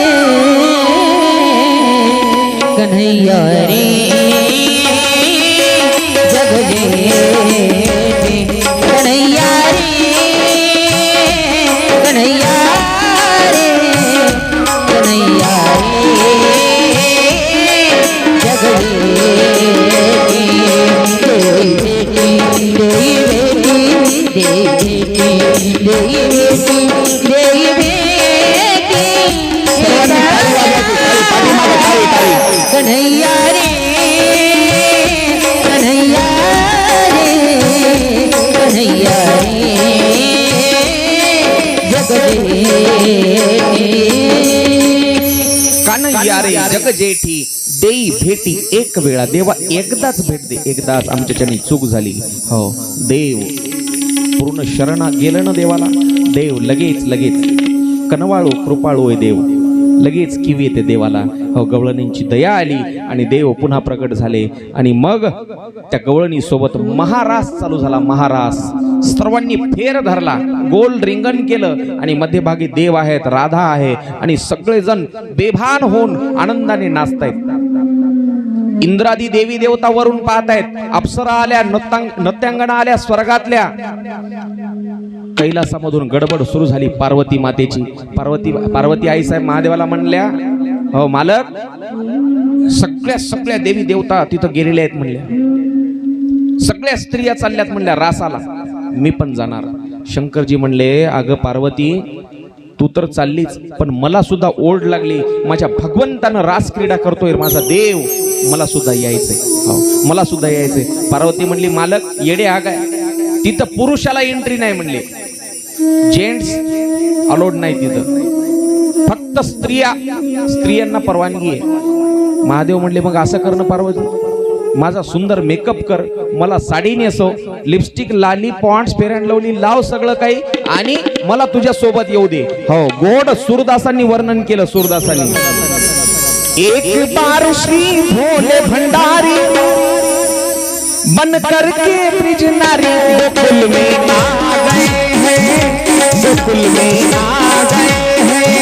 S1: कन्हैया रे जग जेठे कन्हैया रे कन्हैया रे कन्हैया रे जग
S2: यारे जग जेठी देई भेटी एक वेळा. देवा एकदाच भेट दे, एकदाच. आमच्याच्याने चूक झाली. हो देव पूर्ण शरणा गेलं ना देवाला. देव लगेच कनवाळू कृपाळू आहे देव, लगेच किवी येते देवाला. हो गवळणींची दया आली आणि देव पुन्हा प्रकट झाले. आणि मग त्या गवळणी सोबत महारास चालू झाला. महारास सर्वांनी फेर धरला, गोल रिंगण केलं आणि मध्यभागी देव आहेत, राधा आहे आणि सगळेजण बेभान होऊन आनंदाने नाचतायत. इंद्रादी देवी देवता वरून पाहतायत. अप्सरा आल्या, नृत्यांगना आल्या स्वर्गातल्या. कैलासामधून गडबड सुरू झाली पार्वती मातेची. पार्वती आई साहेब महादेवाला म्हणल्या, हो मालक, सगळ्या देवी देवता तिथं गेलेल्या आहेत म्हणल्या. सगळ्या स्त्रिया चालल्यात म्हणल्या रासाला, मी पण जाणार. शंकरजी म्हणले, अगं पार्वती तू तर चाललीच, पण मला सुद्धा ओढ लागली. माझ्या भगवंतानं रास क्रीडा करतोय माझा देव, मला सुद्धा यायचंय. हो मला सुद्धा यायचंय. पार्वती म्हणली, मालक येडे आगाय, तिथं पुरुषाला एंट्री नाही म्हणले, जेंट्स अलाउड नाही तिथं, फक्त स्त्रियांना परवानगी आहे. महादेव म्हणले, मग असं करणं पार्वती, माझा सुंदर मेकअप कर, मला साडी नेसव, लिपस्टिक लाली पॉन्ड्स फेअर अँड लवली लाव, सगळं काही, आणि मला तुझ्या सोबत येऊ दे. हो गोड सूरदासांनी वर्णन केलं. सूरदासांनी, एक बार श्री भोले भंडारी बन करके ब्रिज नारी गोकुल में आ गए हैं, गोकुल में आ गए हैं.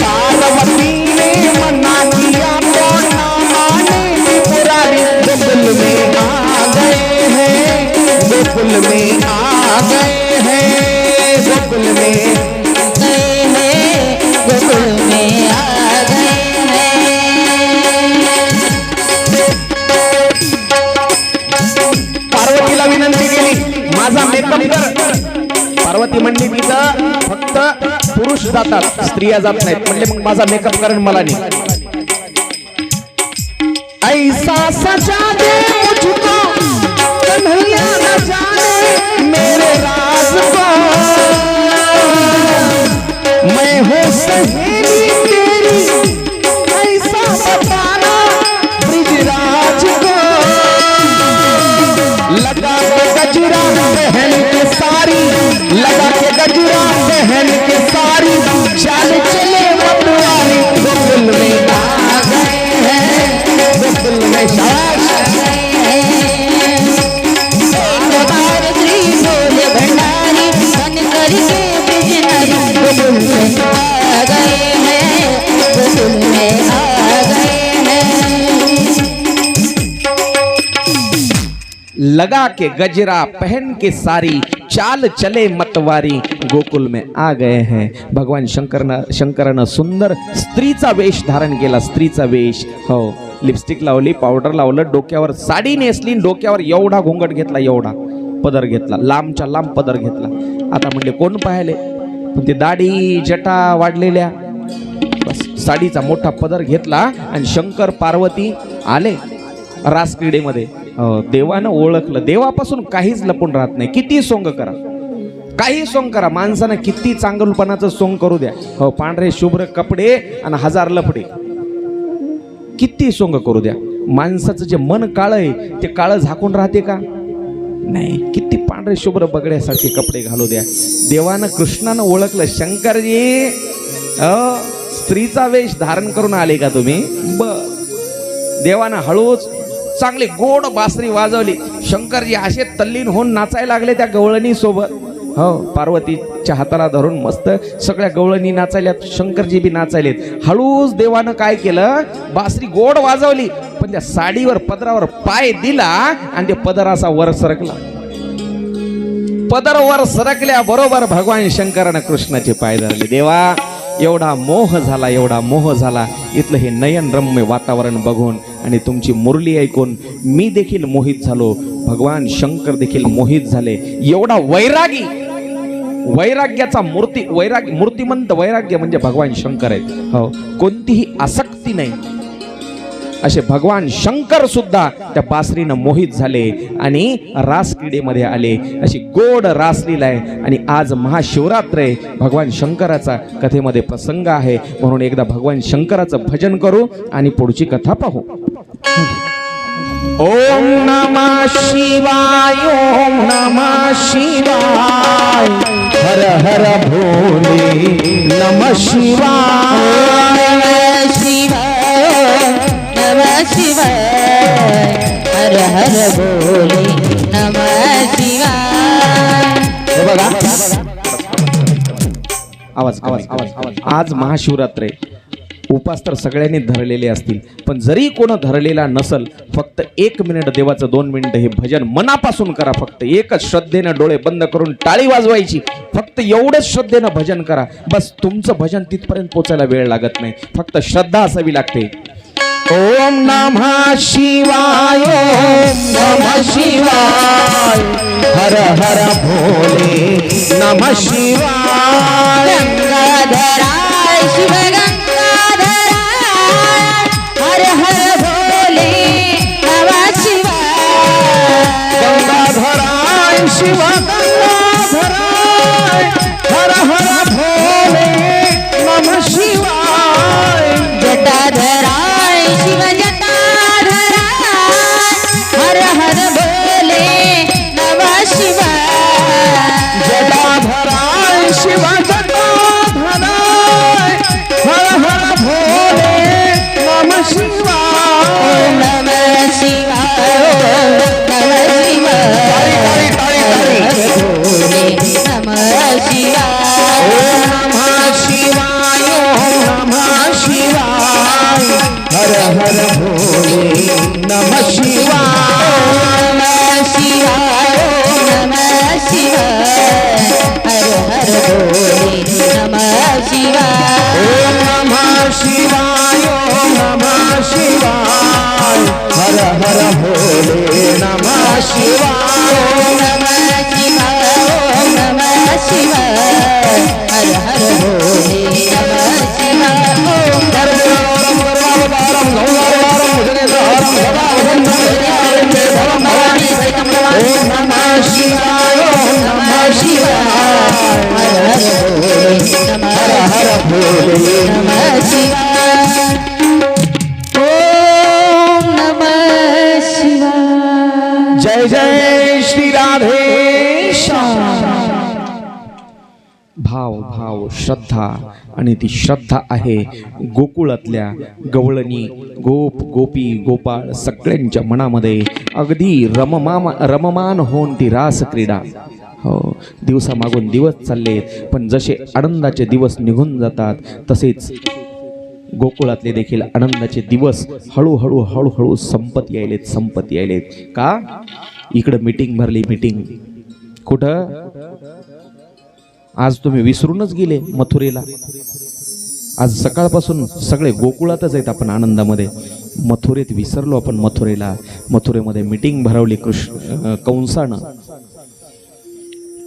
S2: पार्वती ने मना किया तो ना माने त्रिपुरारी, गोकुल में आ गए हैं, गोकुल में आ गए हैं, गोकुल में
S1: गए हैं, गोकुल में आ गए
S2: पार्वतीला विनंती केली, माझा मेकअप कर. पार्वती म्हणली, तिथं फक्त पुरुष जातात, स्त्रिया जात नाहीत. म्हणले, मग माझा मेकअप कर मला नाही. ऐसा सजा दे मुझको कन्हैया न जाने मेरे राज को, मैं हूँ सहेली तेरी ऐसा बताना ब्रिजराज को. लगा के गजरा पहन के सारी, लगा के गजरा पहन के सारी, चाल चले मतवारी, गोकुल में आ गए हैं, गोकुल में शाबाश.
S1: श्री भोले भंडारी बन करके ब्रिज नारी, गोकुल में आ गए हैं, गोकुल में आ गए हैं.
S2: लगा के गजरा पहन के सारी, चाल चले मतवारी, गोकुल में आ गए हैं. भगवान शंकरानं सुंदर स्त्रीचा वेश धारण केला, स्त्रीचा वेश. हो लिपस्टिक लावली, पावडर लावलं, डोक्यावर साडी नेसली, डोक्यावर एवढा घोंगट घेतला, एवढा पदर घेतला, लांबच्या लांब पदर घेतला. आता म्हणले कोण पाहिले, पण ते दाढी जटा वाढलेल्या, बस साडीचा मोठा पदर घेतला आणि शंकर पार्वती आले रास क्रीडेमध्ये. देवानं ओळखलं. देवापासून काहीच लपून राहत नाही. किती सोंग करा, काही सोंग करा, माणसानं किती चांगलपणाचं सोंग करू द्या. हो पांढरे शुभ्र कपडे आणि हजार लफडे, किती सोंग करू द्या, माणसाचं जे मन काळ आहे ते काळ झाकून राहते का? नाही. किती पांढरे शुभ्र बगड्यासारखे कपडे घालू द्या. देवानं कृष्णानं ओळखलं, शंकरजी स्त्रीचा वेश धारण करून आले का तुम्ही? देवानं हळूच चांगली गोड बासरी वाजवली. शंकरजी असे तल्लीन होऊन नाचायला लागले त्या गवळणी सोबत. हो पार्वतीच्या हाताला धरून मस्त सगळ्या गवळणी नाचायल्यात, शंकरजी बी नाचायलेत. हळूच देवानं काय केलं, बासरी गोड वाजवली, पण त्या साडीवर पदरावर पाय दिला आणि ते पदर असा वर सरकला. पदर वर सरकल्या बरोबर भगवान शंकरानं कृष्णाचे पाय धरले. देवा एवढा मोह झाला, एवढा मोह झाला इथलं हे नयनरम्य वातावरण बघून आणि तुमची मुरली ऐकून मी देखील मोहित झालो. भगवान शंकर देखील मोहित झाले. एवढा वैरागी, वैराग्याचा मूर्तिमंत वैराग्य म्हणजे भगवान शंकर आहेत. हो कोणतीही आसक्ती नाही, असे भगवान शंकर सुद्धा त्या बासरीनं मोहित झाले आणि रास क्रीडेमध्ये आले. अशी गोड रासलीला आहे. आणि आज महाशिवरात्र आहे. भगवान शंकराचा कथेमध्ये प्रसंग आहे. म्हणून एकदा भगवान शंकराचं भजन करू आणि पुढची कथा पाहू. ओम नमः शिवाय, ओम नमः शिवाय,
S3: हर हर भोले नमः शिवाय.
S1: नमः शिवाय, नमः शिवाय, हर हर बोले नमः शिवाय.
S2: हे बघा आवाज आवाज. आज महाशिवरात्र आहे. उपास तर सगळ्यांनी धरलेले असतील, पण जरी कोण धरलेला नसल, फक्त 1 मिनिट देवाचं 2 मिनिट हे भजन मनापासून करा. फक्त एकच श्रद्धेनं डोळे बंद करून टाळी वाजवायची. फक्त एवढंच श्रद्धेनं भजन करा. बस तुमचं भजन तिथपर्यंत पोचायला वेळ लागत नाही. फक्त श्रद्धा असावी लागते.
S3: ओम नमः शिवाय, ओम नमः शिवाय, हर हर भोले नमः शिवाय.
S1: गंगाधराय शिव गंगाधराय, हर हर भोले नमः शिवाय.
S3: गंगाधराय शिव गंगाधराय, हर हर भोले नमः शिवाय.
S1: जटाधराय शिव जटाधराय, हर हर भोले नमः शिवाय.
S3: जटाधराय शिव जटाधराय, हर हर भोले नमः शिवाय.
S1: ओम नमः शिवाय, ओम नमः शिवाय, भोले नमः शिवाय.
S3: ओम नमः शिवाय, ओम नमः शिवाय, हर हर भोले नमः शिवाय.
S1: नमः शिवाय, ओम नमः शिवाय, हर हर भोले नमः शिवाय.
S3: ओम नमः शिवाय, ओम नमः शिवाय, हर हर भोले नमः शिवाय.
S1: ओम नमः शिवाय, ओम नमः शिवाय, हर हर भोले नमः शिवाय. ओम
S3: ओम नमः शिवाय, ओम नमः शिवाय,
S1: हर हर भोले नमः
S3: हर भोले
S1: नमः शिवाय. ओम नमः शिवाय.
S3: जय जय श्री राधे श्याम.
S2: भाव भाव श्रद्धा. आणि ती श्रद्धा आहे गोकुळातल्या गवळणी गोप गोपी गोपाळ सगळ्यांच्या मनामध्ये अगदी रममान होऊन ती रास क्रीडा. हो, दिवसामागून दिवस चाललेत, पण जसे आनंदाचे दिवस निघून जातात तसेच गोकुळातले देखील आनंदाचे दिवस हळूहळू हळूहळू संपत यायलेत. का? इकडं मीटिंग भरली. मीटिंग कुठं? आज तुम्ही विसरूनच गेले मथुरेला. आज सकाळपासून सगळे गोकुळातच आहेत आपण आनंदामध्ये. मथुरेत विसरलो आपण मथुरेला. मथुरेमध्ये मीटिंग भरवली कंसानं.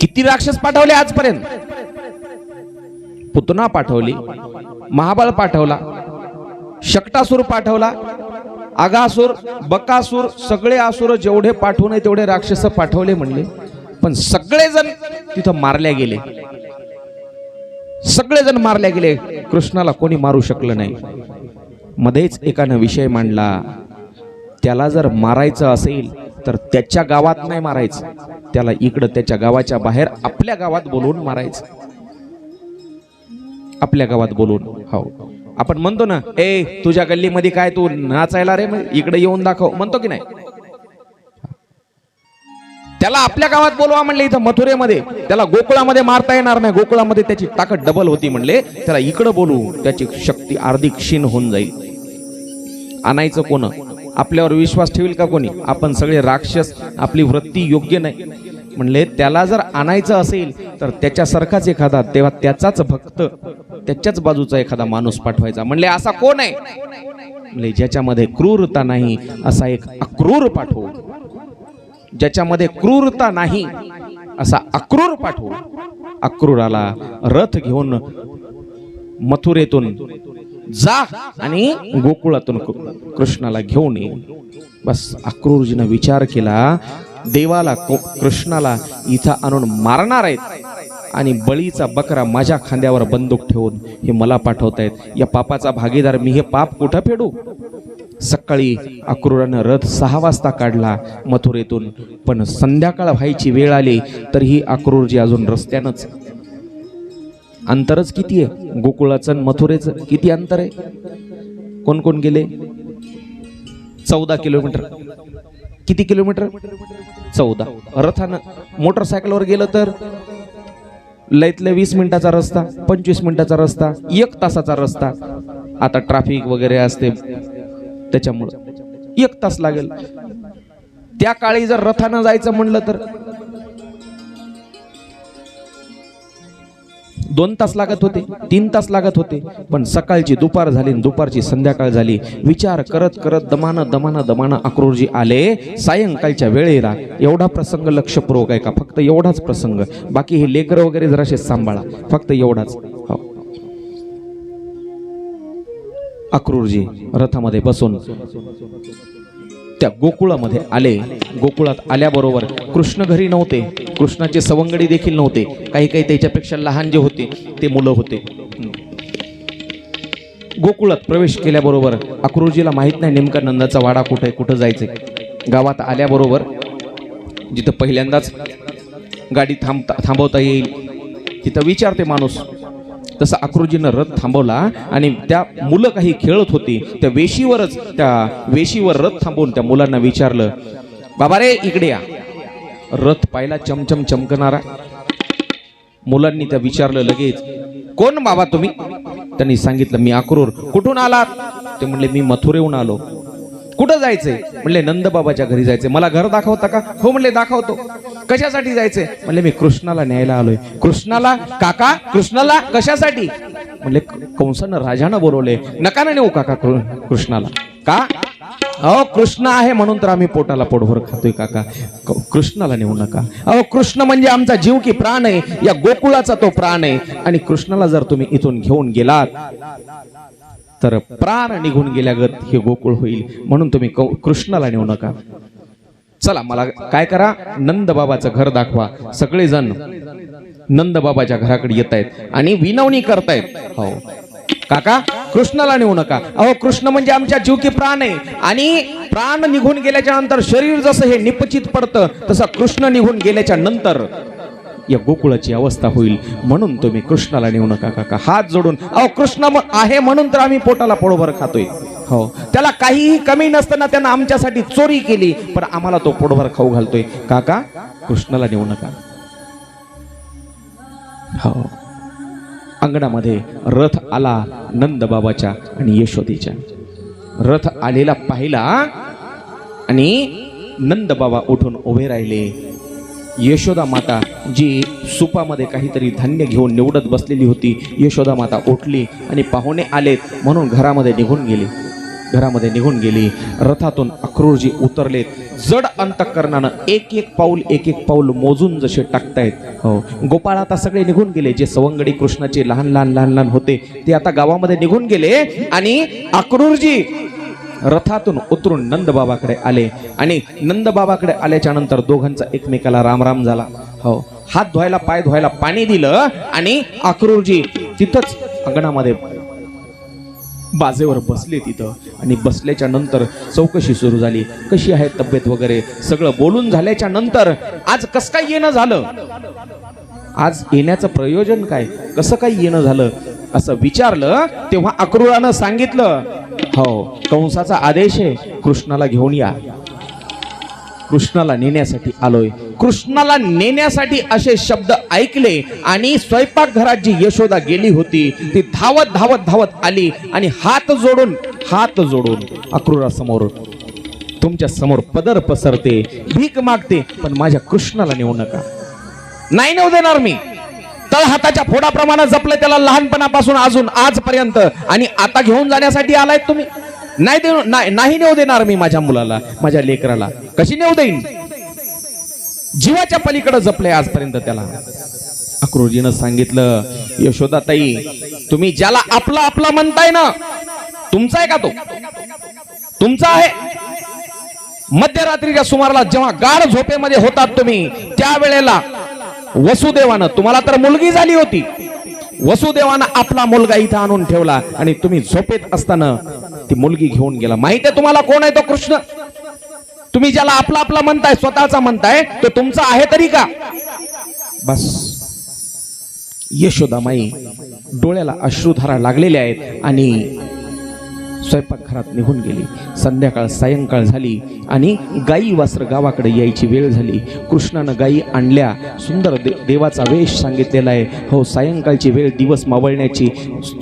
S2: किती राक्षस पाठवले आजपर्यंत? पुतना पाठवली, महाबळ पाठवला, शक्टासूर पाठवला, आगासूर, बकासूर, सगळे असुर जेवढे पाठवू नये तेवढे राक्षस पाठवले म्हणले. पण सगळेजण तिथं मारल्या गेले. सगळेजण मारल्या गेले. कृष्णाला कोणी मारू शकलं नाही. मध्येच एकानं विषय मांडला, त्याला जर मारायचं असेल तर त्याच्या गावात नाही मारायचं, त्याला इकडं त्याच्या गावाच्या बाहेर आपल्या गावात बोलवून मारायचं. आपल्या गावात बोलवून. हो, आपण म्हणतो ना, ए तुझ्या गल्लीमध्ये काय तू नाचायला रे, इकडे येऊन दाखव म्हणतो की नाही. त्याला आपल्या गावात बोलवा म्हणले. इथं मथुरेमध्ये त्याला गोकुळामध्ये मारता येणार नाही. गोकुळामध्ये त्याची ताकद डबल होती म्हणले. त्याला इकडं बोलू, त्याची शक्ती अर्धी क्षीण होऊन जाईल. आणायचं कोण? आपल्यावर विश्वास ठेवील का कोणी? आपण सगळे राक्षस, आपली वृत्ती योग्य नाही म्हणले. त्याला जर आणायचं असेल तर त्याच्यासारखाच एखादा, तेव्हा त्याचाच भक्त, त्याच्याच बाजूचा एखादा माणूस पाठवायचा म्हणले. असा कोण आहे म्हणले? ज्याच्यामध्ये क्रूरता नाही असा एक अक्रूर पाठवू. ज्याच्यामध्ये क्रूरता नाही असा अक्रूर पाठवू. अक्रूराला रथ घेऊन मथुरेतून जा आणि गोकुळातून कृष्णाला घेऊन ये. बस अक्रूरजीनं विचार केला, देवाला कृष्णाला इथं आणून मारणार आहेत आणि बळीचा बकरा माझ्या खांद्यावर बंदूक ठेवून हे मला पाठवतायत. या पापाचा भागीदार मी, हे पाप कुठं फेडू? सकाळी अक्रूरानं रथ 6 वाजता काढला मथुरेतून, पण संध्याकाळ व्हायची वेळ आली तरीही अक्रूरजी अजून रस्त्यानंच. अंतरच किती आहे गोकुळाचं आणि मथुरेचं? किती अंतर आहे? कोण कोण गेले? 14 किलोमीटर. किती किलोमीटर? 14. रथानं मोटरसायकलवर गेलं तर लयतले 20 मिनिटाचा रस्ता, 25 मिनिटाचा रस्ता, 1 तासाचा रस्ता. आता ट्रॅफिक वगैरे असते त्याच्यामुळं 1 तास लागेल. त्या काळी जर रथानं जायचं म्हणलं तर 2 तास लागत होते, 3 तास लागत होते. पण सकाळची दुपार झाली, दुपारची संध्याकाळ झाली. विचार करत करत दमानं अक्रूरजी आले सायंकाळच्या वेळेला. एवढा प्रसंग लक्षपूर्वक आहे का? फक्त एवढाच प्रसंग. बाकी हे लेकरं वगैरे जराशे सांभाळा, फक्त एवढाच. अक्रूरजी रथामध्ये बसून त्या गोकुळामध्ये आले. गोकुळात आल्याबरोबर कृष्ण घरी नव्हते, कृष्णाचे सवंगडी देखील नव्हते. काही त्याच्यापेक्षा लहान जे होते ते मुलं होते. गोकुळात प्रवेश केल्याबरोबर अक्रूरजीला माहित नाही नेमका नंदाचा वाडा कुठे, कुठं जायचंय. गावात आल्याबरोबर जिथं पहिल्यांदाच गाडी थांबवता येईल तिथं विचारते माणूस. तसं अक्रूरजीनं रथ थांबवला आणि त्या मुलं काही खेळत होती त्या वेशीवर रथ थांबवून त्या मुलांना विचारलं, बाबा रे इकडे या. रथ पाहिला चमचम चमकणारा. मुलांनी त्या विचारलं लगेच, कोण बाबा तुम्ही? त्यांनी सांगितलं, मी अक्रूर. कुठून आलात? ते म्हणले, मी मथुरेहून आलो. कुठं जायचंय? म्हणले, नंदबाबाच्या घरी जायचंय. मला घर दाखवता का? हो म्हणले, दाखवतो. कशासाठी जायचंय? म्हणले, मी कृष्णाला न्यायला आलोय. कृष्णाला? काका कृष्णाला कशासाठी? म्हणले, कंसानं राजानं बोलवले. नका ना नेऊ काका कृष्णाला. का? अहो कृष्ण आहे म्हणून तर आम्ही पोटाला पोटभर खातोय काका. कृष्णाला नेऊ नका. अहो कृष्ण म्हणजे आमचा जीव की प्राण आहे. या गोकुळाचा तो प्राण आहे. आणि कृष्णाला जर तुम्ही इथून घेऊन गेलात तर प्राण निघून गेल्यागत हे गोकुळ होईल. म्हणून तुम्ही कृष्णाला नेऊ नका. चला मला काय करा, नंदबाबाचं घर दाखवा. सगळेजण नंदबाबाच्या घराकडे येत आहेत आणि विनवणी करतायत. हो काका कृष्णाला नेऊ नका. अहो कृष्ण म्हणजे आमच्या जीव की प्राण आहे. आणि प्राण निघून गेल्याच्या नंतर शरीर जसं हे निपचित पडतं तसं कृष्ण निघून गेल्याच्या नंतर या गोकुळाची अवस्था होईल. म्हणून तुम्ही कृष्णाला नेऊ नका काका. हात जोडून. अहो कृष्ण आहे म्हणून तर आम्ही पोटाला पोटभर खातोय. हो त्याला काहीही कमी नसताना त्यानं आमच्यासाठी चोरी केली, पण आम्हाला तो पोटभर खाऊ घालतोय. काका कृष्णाला नेऊ नका. हो अंगणामध्ये रथ आला नंदबाबाच्या आणि यशोदेच्या. रथ आलेला पाहिला आणि नंदबाबा उठून उभे राहिले. यशोदा माता जी सुपामध्ये काहीतरी धान्य घेऊन निवडत बसलेली होती, यशोदा माता उठली आणि पाहुणे आलेत म्हणून घरामध्ये निघून गेली. रथातून अक्रूरजी उतरलेत. जड अंतःकरणानं एक एक पाऊल मोजून जसे टाकतायत. हो गोपाळ आता सगळे निघून गेले. जे सवंगडी कृष्णाचे लहान होते ते आता गावामध्ये निघून गेले. आणि अक्रूरजी रथातून उतरून नंदबाबाकडे आले. आणि नंदबाबाकडे आल्याच्या नंतर दोघांचा एकमेकाला राम झाला. हो हात धुवायला पाय धुवायला पाणी दिलं आणि अक्रूरजी तिथंच अंगणामध्ये बाजेवर बसले तिथं. आणि बसल्याच्या नंतर चौकशी सुरू झाली. कशी आहे तब्येत वगैरे सगळं बोलून झाल्याच्या नंतर आज कसं काय येणं झालं, आज येण्याचं प्रयोजन काय, कसं काय येणं झालं असं विचारलं. तेव्हा अक्रूरानं सांगितलं, हो कंसाचा आदेश आहे, कृष्णाला घेऊन या. कृष्णाला नेण्यासाठी आलोय. कृष्णाला नेण्यासाठी असे शब्द ऐकले आणि स्वयंपाकघरात जी यशोदा गेली होती ती धावत आली आणि हात जोडून अक्रूरासमोर, तुमच्या समोर पदर पसरते, भीक मागते, पण माझ्या कृष्णाला नेऊ नका. नाही नेऊ देणार मी. तळ हाताच्या फोडाप्रमाणे जपले त्याला लहानपणापासून अजून आजपर्यंत, आणि आता घेऊन जाण्यासाठी आलाय तुम्ही. नाही नेऊ देणार मी माझ्या मुलाला, माझ्या लेकराला. कशी नेऊ देईन? जीवाच्या पलीकडे जपले आजपर्यंत त्याला. अक्रूरजीनं सांगितलं, यशोदाताई तुम्ही ज्याला आपला आपला म्हणताय ना, तुमचा आहे का तो? तुमचा आहे. मध्यरात्रीच्या सुमाराला जेव्हा गाढ झोपेमध्ये होतात तुम्ही, त्यावेळेला वसुदेवानं, तुम्हाला तर मुलगी झाली होती, वसुदेवानं आपला मुलगा इथं आणून ठेवला आणि तुम्ही झोपेत असताना ती मुलगी घेऊन गेला. माहित आहे तुम्हाला कोण आहे तो कृष्ण? तुम्ही ज्याला आपला आपला म्हणताय, स्वतःचा म्हणताय, तो तुमचा आहे तरी का? बस यशोदामाई डोळ्याला अश्रुधारा लागलेल्या आहेत आणि स्वयंपाकघरात निघून गेली. संध्याकाळ सायंकाळ झाली आणि गाई वासर गावाकडे यायची वेळ झाली. कृष्णानं गायी आणल्या. सुंदर देवाचा वेश सांगितलेला आहे. हो, सायंकाळची वेळ, दिवस मावळण्याची,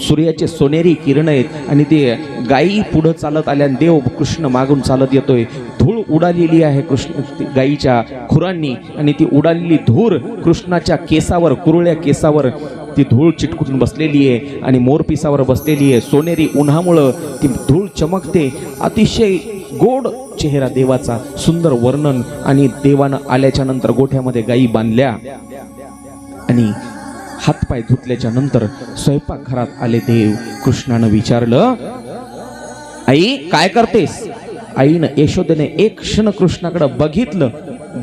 S2: सूर्याचे सोनेरी किरण आहेत आणि ते गायी पुढं चालत आल्या. देव कृष्ण मागून चालत येतोय. धूळ उडालेली आहे कृष्ण गायीच्या खुरांनी आणि ती उडालेली धूळ कृष्णाच्या केसावर, कुरळ्या केसावर ती धूळ चिटकून बसलेली आहे आणि मोरपिसावर बसलेली आहे. सोनेरी उन्हामुळं ती धूळ चमकते. अतिशय गोड चेहरा देवाचा, सुंदर वर्णन. आणि देवानं आल्याच्या नंतर गोठ्यामध्ये गायी बांधल्या आणि हातपाय धुतल्याच्या नंतर स्वयंपाकघरात आले देव. कृष्णानं विचारलं, आई काय करतेस? आईनं, यशोदेने एक क्षण कृष्णाकडे बघितलं.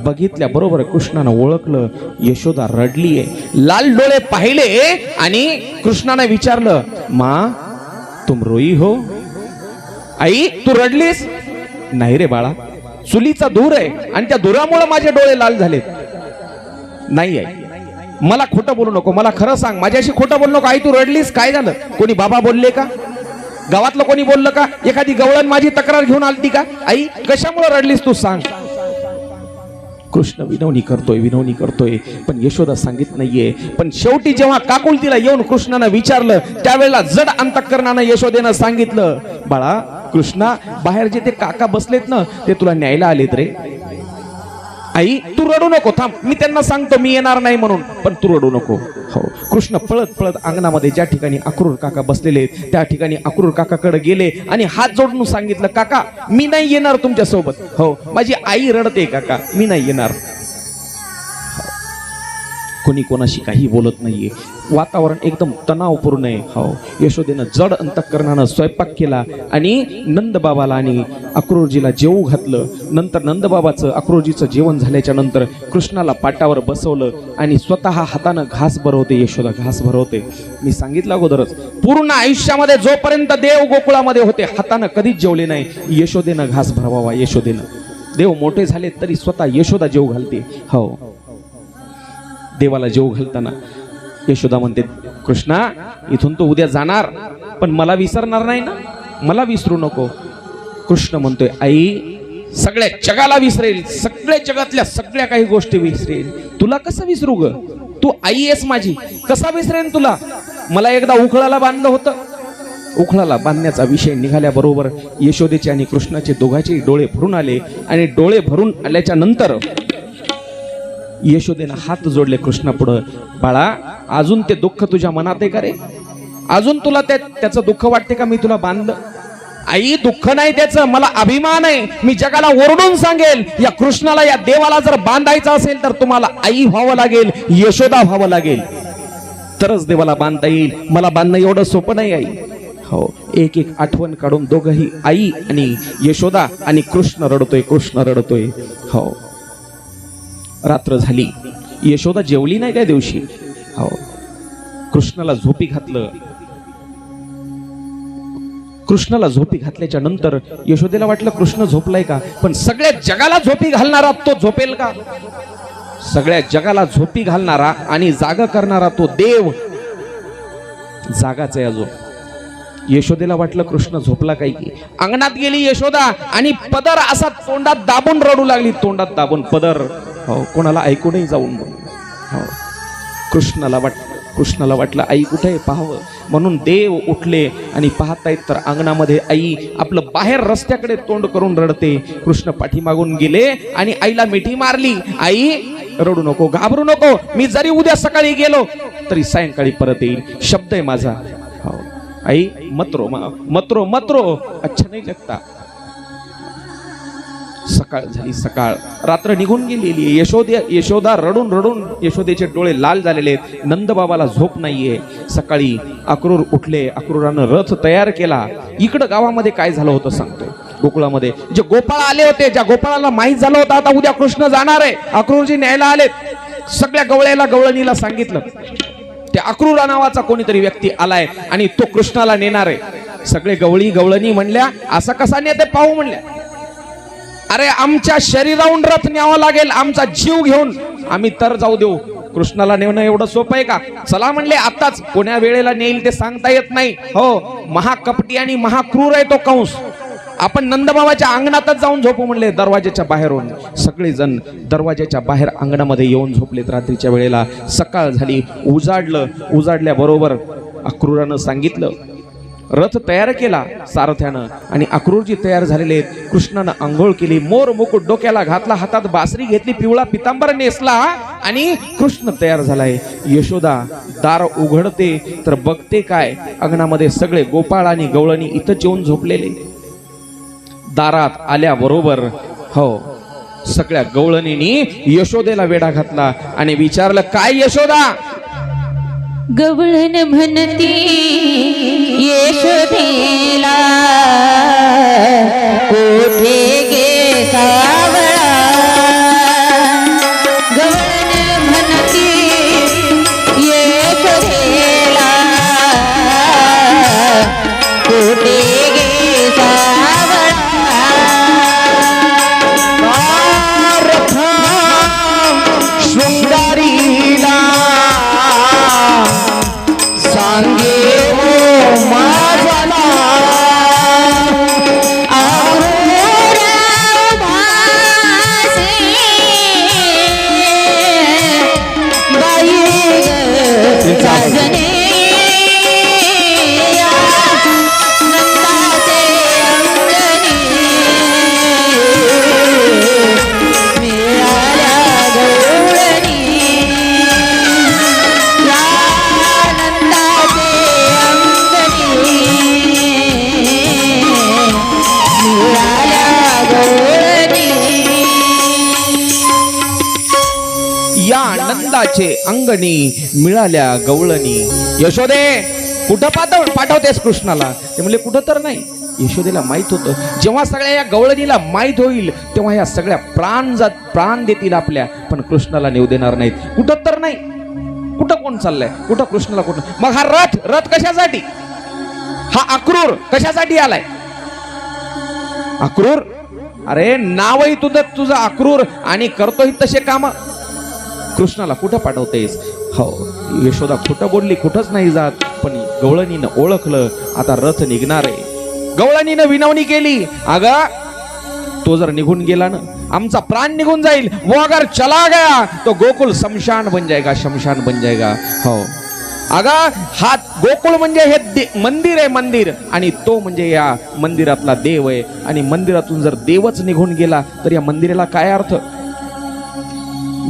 S2: बघितल्याबरोबर कृष्णानं ओळखलं, यशोदा रडलीये. लाल डोळे पाहिले आणि कृष्णाने विचारलं, माँ तुम रोई हो? आई तू रडलीस? नाही रे बाळा, चुलीचा धूर आहे आणि त्या धुरामुळे माझे डोळे लाल झालेत. नाही आई, मला खोटं बोलू नको, मला खरं सांग, माझ्याशी खोटं बोलू नको. आई तू रडलीस, काय झालं? कोणी बाबा बोलले का? गावातलं कोणी बोललं का? एखादी गवळण माझी तक्रार घेऊन आलती का? आई कशामुळे रडलीस तू सांग. कृष्ण विनवणी करतोय पण यशोदा सांगित नाहीये. पण शेवटी जेव्हा काकुलतीला येऊन कृष्णानं विचारलं, त्यावेळेला जड अंतःकरणानं यशोदेनं सांगितलं, बाळा कृष्णा, बाहेर जे ते काका बसलेत ना, ते तुला न्यायला आलेत रे. आई तू रडू नको, थांब, मी त्यांना सांगतो मी येणार नाही म्हणून, पण तू रडू नको. हो, कृष्ण पळत पळत अंगणामध्ये ज्या ठिकाणी अक्रूर काका बसलेले त्या ठिकाणी अक्रूर काकाकडे गेले आणि हात जोडून सांगितलं, काका मी नाही येणार तुमच्या सोबत. हो, माझी आई रडते काका, मी नाही येणार. कोणी कोणाशी काही बोलत नाहीये. वातावरण एकदम तणावपूर्ण आहे. हो, यशोदेनं जड अंतःकरणानं स्वयंपाक केला आणि नंदबाबाला आणि अक्रूरजीला जेवू घातलं. नंतर नंदबाबाचं अक्रूरजीचं जेवण झाल्याच्या नंतर कृष्णाला पाटावर बसवलं आणि स्वतः हातानं घास भरवते. यशोदा घास भरवते. मी सांगितलं अगोदरच, पूर्ण आयुष्यामध्ये जोपर्यंत देव गोकुळामध्ये होते हातानं कधीच जेवले नाही. यशोदेनं घास भरवावा. यशोदेनं, देव मोठे झाले तरी स्वतः यशोदा जेवू घालते. हो, देवाला जेवू घालताना यशोदा म्हणते, कृष्णा इथून तो उद्या जाणार, पण मला विसरणार नाही ना, मला विसरू नको. कृष्ण म्हणतोय, आई सगळ्या जगाला विसरेल, सगळ्या जगातल्या सगळ्या काही गोष्टी विसरेल, तुला कसं विसरू ग? तू आई आहेस माझी, कसा विसरेन तुला? मला एकदा उखळाला बांधलं होतं. उखळाला बांधण्याचा विषय निघाल्याबरोबर यशोदेचे आणि कृष्णाचे दोघांचे डोळे भरून आले आणि डोळे भरून आल्याच्या नंतर यशोदेनं हात जोडले कृष्णापुढं. बाळा अजून ते दुःख तुझ्या मनात आहे का रे? अजून तुला त्याचं दुःख वाटते का? मी तुला बांधलं. आई दुःख नाही त्याचं, मला अभिमान आहे. मी जगाला ओरडून सांगेल, या कृष्णाला, या देवाला जर बांधायचं असेल तर तुम्हाला आई व्हावं लागेल, यशोदा व्हावं लागेल, तरच देवाला बांधता येईल. मला बांधणं एवढं सोपं नाही आई. हो, एक एक आठवण काढून दोघंही, आई आणि यशोदा, आणि कृष्ण रडतोय. हो, रात्र झाली. यशोदा जेवली नाही त्या दिवशी. हो, कृष्णाला झोपी घातलं. कृष्णाला झोपी घातल्याच्या नंतर यशोदेला वाटलं कृष्ण झोपलाय का, पण सगळ्या जगाला झोपी घालणारा तो झोपेल का? सगळ्या जगाला झोपी घालणारा आणि जागा करणारा तो देव जागाच आहे अजून. यशोदेला वाटलं कृष्ण झोपला काय की. अंगणात गेली यशोदा आणि पदर असा तोंडात दाबून रडू लागली, तोंडात दाबून पदर. हो, कोणाला ऐकूनही जाऊन. हो, कृष्णाला वाटलं आई कुठे पाहावं, म्हणून देव उठले आणि पाहतायत तर अंगणामध्ये आई आपलं बाहेर रस्त्याकडे तोंड करून रडते. कृष्ण पाठीमागून गेले आणि आईला मिठी मारली. आई रडू नको, घाबरू नको, मी जरी उद्या सकाळी गेलो तरी सायंकाळी परत येईल, शब्द आहे माझा. हो आई, मतरो अच्छा नाही लगता. सकाळ झाली, सकाळ, रात्र निघून गेलेली आहे. यशोदा रडून रडून यशोदेचे डोळे लाल झालेले आहेत. नंदबाबाला झोप नाहीये. सकाळी अक्रूर उठले, अक्रूरानं रथ तयार केला. इकडं गावामध्ये काय झालं होतं सांगतो. गोकुळामध्ये जे गोपाळ आले होते, ज्या गोपाळाला माहीत झालं होतं आता उद्या कृष्ण जाणार आहे, अक्रूरजी न्यायला आलेत, सगळ्या गवळणीला सांगितलं त्या अक्रूरा नावाचा कोणीतरी व्यक्ती आलाय आणि तो कृष्णाला नेणार आहे. सगळे गवळणी म्हणल्या, असा कसा नेते पाहू म्हणल्या. अरे आमच्या शरीराहून रथ न्यावा लागेल, आमचा जीव घेऊन आम्ही तर जाऊ देऊ. कृष्णाला नेणं एवढं सोपं आहे का? चला म्हणले, आताच कोण्या वेळेला नेईल ते सांगता येत नाही. हो, महाकपटी आणि महाक्रूर आहे तो कंस. आपण नंदबाबाच्या अंगणातच जाऊन झोपू म्हणले, दरवाजाच्या बाहेरून. सगळे जण दरवाजाच्या बाहेर अंगणामध्ये येऊन झोपलेत. रात्रीच्या वेळेला सकाळ झाली, उजाडलं. उजाडल्याबरोबर अक्रूरानं सांगितलं, रथ तयार केला सारथ्यानं आणि अक्रूरजी तयार झालेले. कृष्णानं आंघोळ केली, मोर मुकुट डोक्याला घातला, हातात बासरी घेतली, पिवळा पितांबर नेसला आणि कृष्ण तयार झालाय. यशोदा दार उघडते तर बघते काय, अंगणामध्ये सगळे गोपाळ आणि गवळणी इथं येऊन झोपलेले. दारात आल्याबरोबर हो सगळ्या गवळणींनी यशोदेला वेढा घातला आणि विचारलं, काय यशोदा?
S1: गवळण म्हणती यशोदेला, कोठे गे सावळा. गवळण म्हणती यशोदेला, कोठे गे सावळा.
S3: शृंगारीला सांगे ओ माझला,
S2: या नंदाचे अंगणी मिळाल्या गवळणी. यशोदे कुठं पाठवतेस कृष्णाला? ते म्हणले, कुठं तर नाही. यशोदेला माहित होतं, जेव्हा सगळ्या या गवळणीला माहित होईल तेव्हा या सगळ्या प्राण देतील आपल्या, पण कृष्णाला नेऊ देणार नाहीत. कुठं तर नाही. कुठं कोण चाललंय? कुठं कृष्णाला? कुठं? मग हा रथ कशासाठी? हा अक्रूर कशासाठी आलाय? अक्रूर, अरे नावही तुझं अक्रूर आणि करतोही तसे काम. कृष्णाला कुठं पाठवतेस? हो, यशोदा कुठं बोलली, कुठंच नाही जात. पण गवळणीनं ओळखलं, आता रथ निघणार आहे. गवळणीनं विनवणी केली, अगं तो जर निघून गेला ना, आमचा प्राण निघून जाईल. वो अगर चला गया तो गोकुल शमशान बन जाएगा, शमशान बन जाएगा. हो अगं, हा गोकुळ म्हणजे हे मंदिर आहे, मंदिर, आणि तो म्हणजे या मंदिरातला देव आहे. आणि मंदिरातून जर देवच निघून गेला तर या मंदिराला काय अर्थ?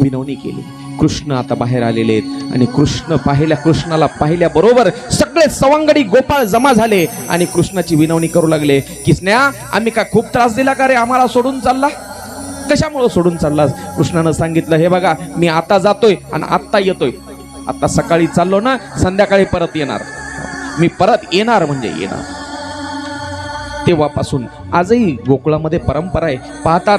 S2: विनवणी केली. कृष्ण आता बाहेर आलेले आहेत आणि कृष्णाला पाहिल्या बरोबर सगळे सवंगडी गोपाळ जमा झाले आणि कृष्णाची विनवणी करू लागले, किसन्या आम्ही का खूप त्रास दिला का रे? आम्हाला सोडून चालला? कशामुळे सोडून चाललास? कृष्णानं सांगितलं, हे बघा मी आता जातोय आणि आत्ता येतोय. आता सकाळी चाललो ना, संध्याकाळी परत येणार. मी परत येणार म्हणजे येणार. तेव्हापासून आजही गोकुळामध्ये परंपरा आहे. पाहतात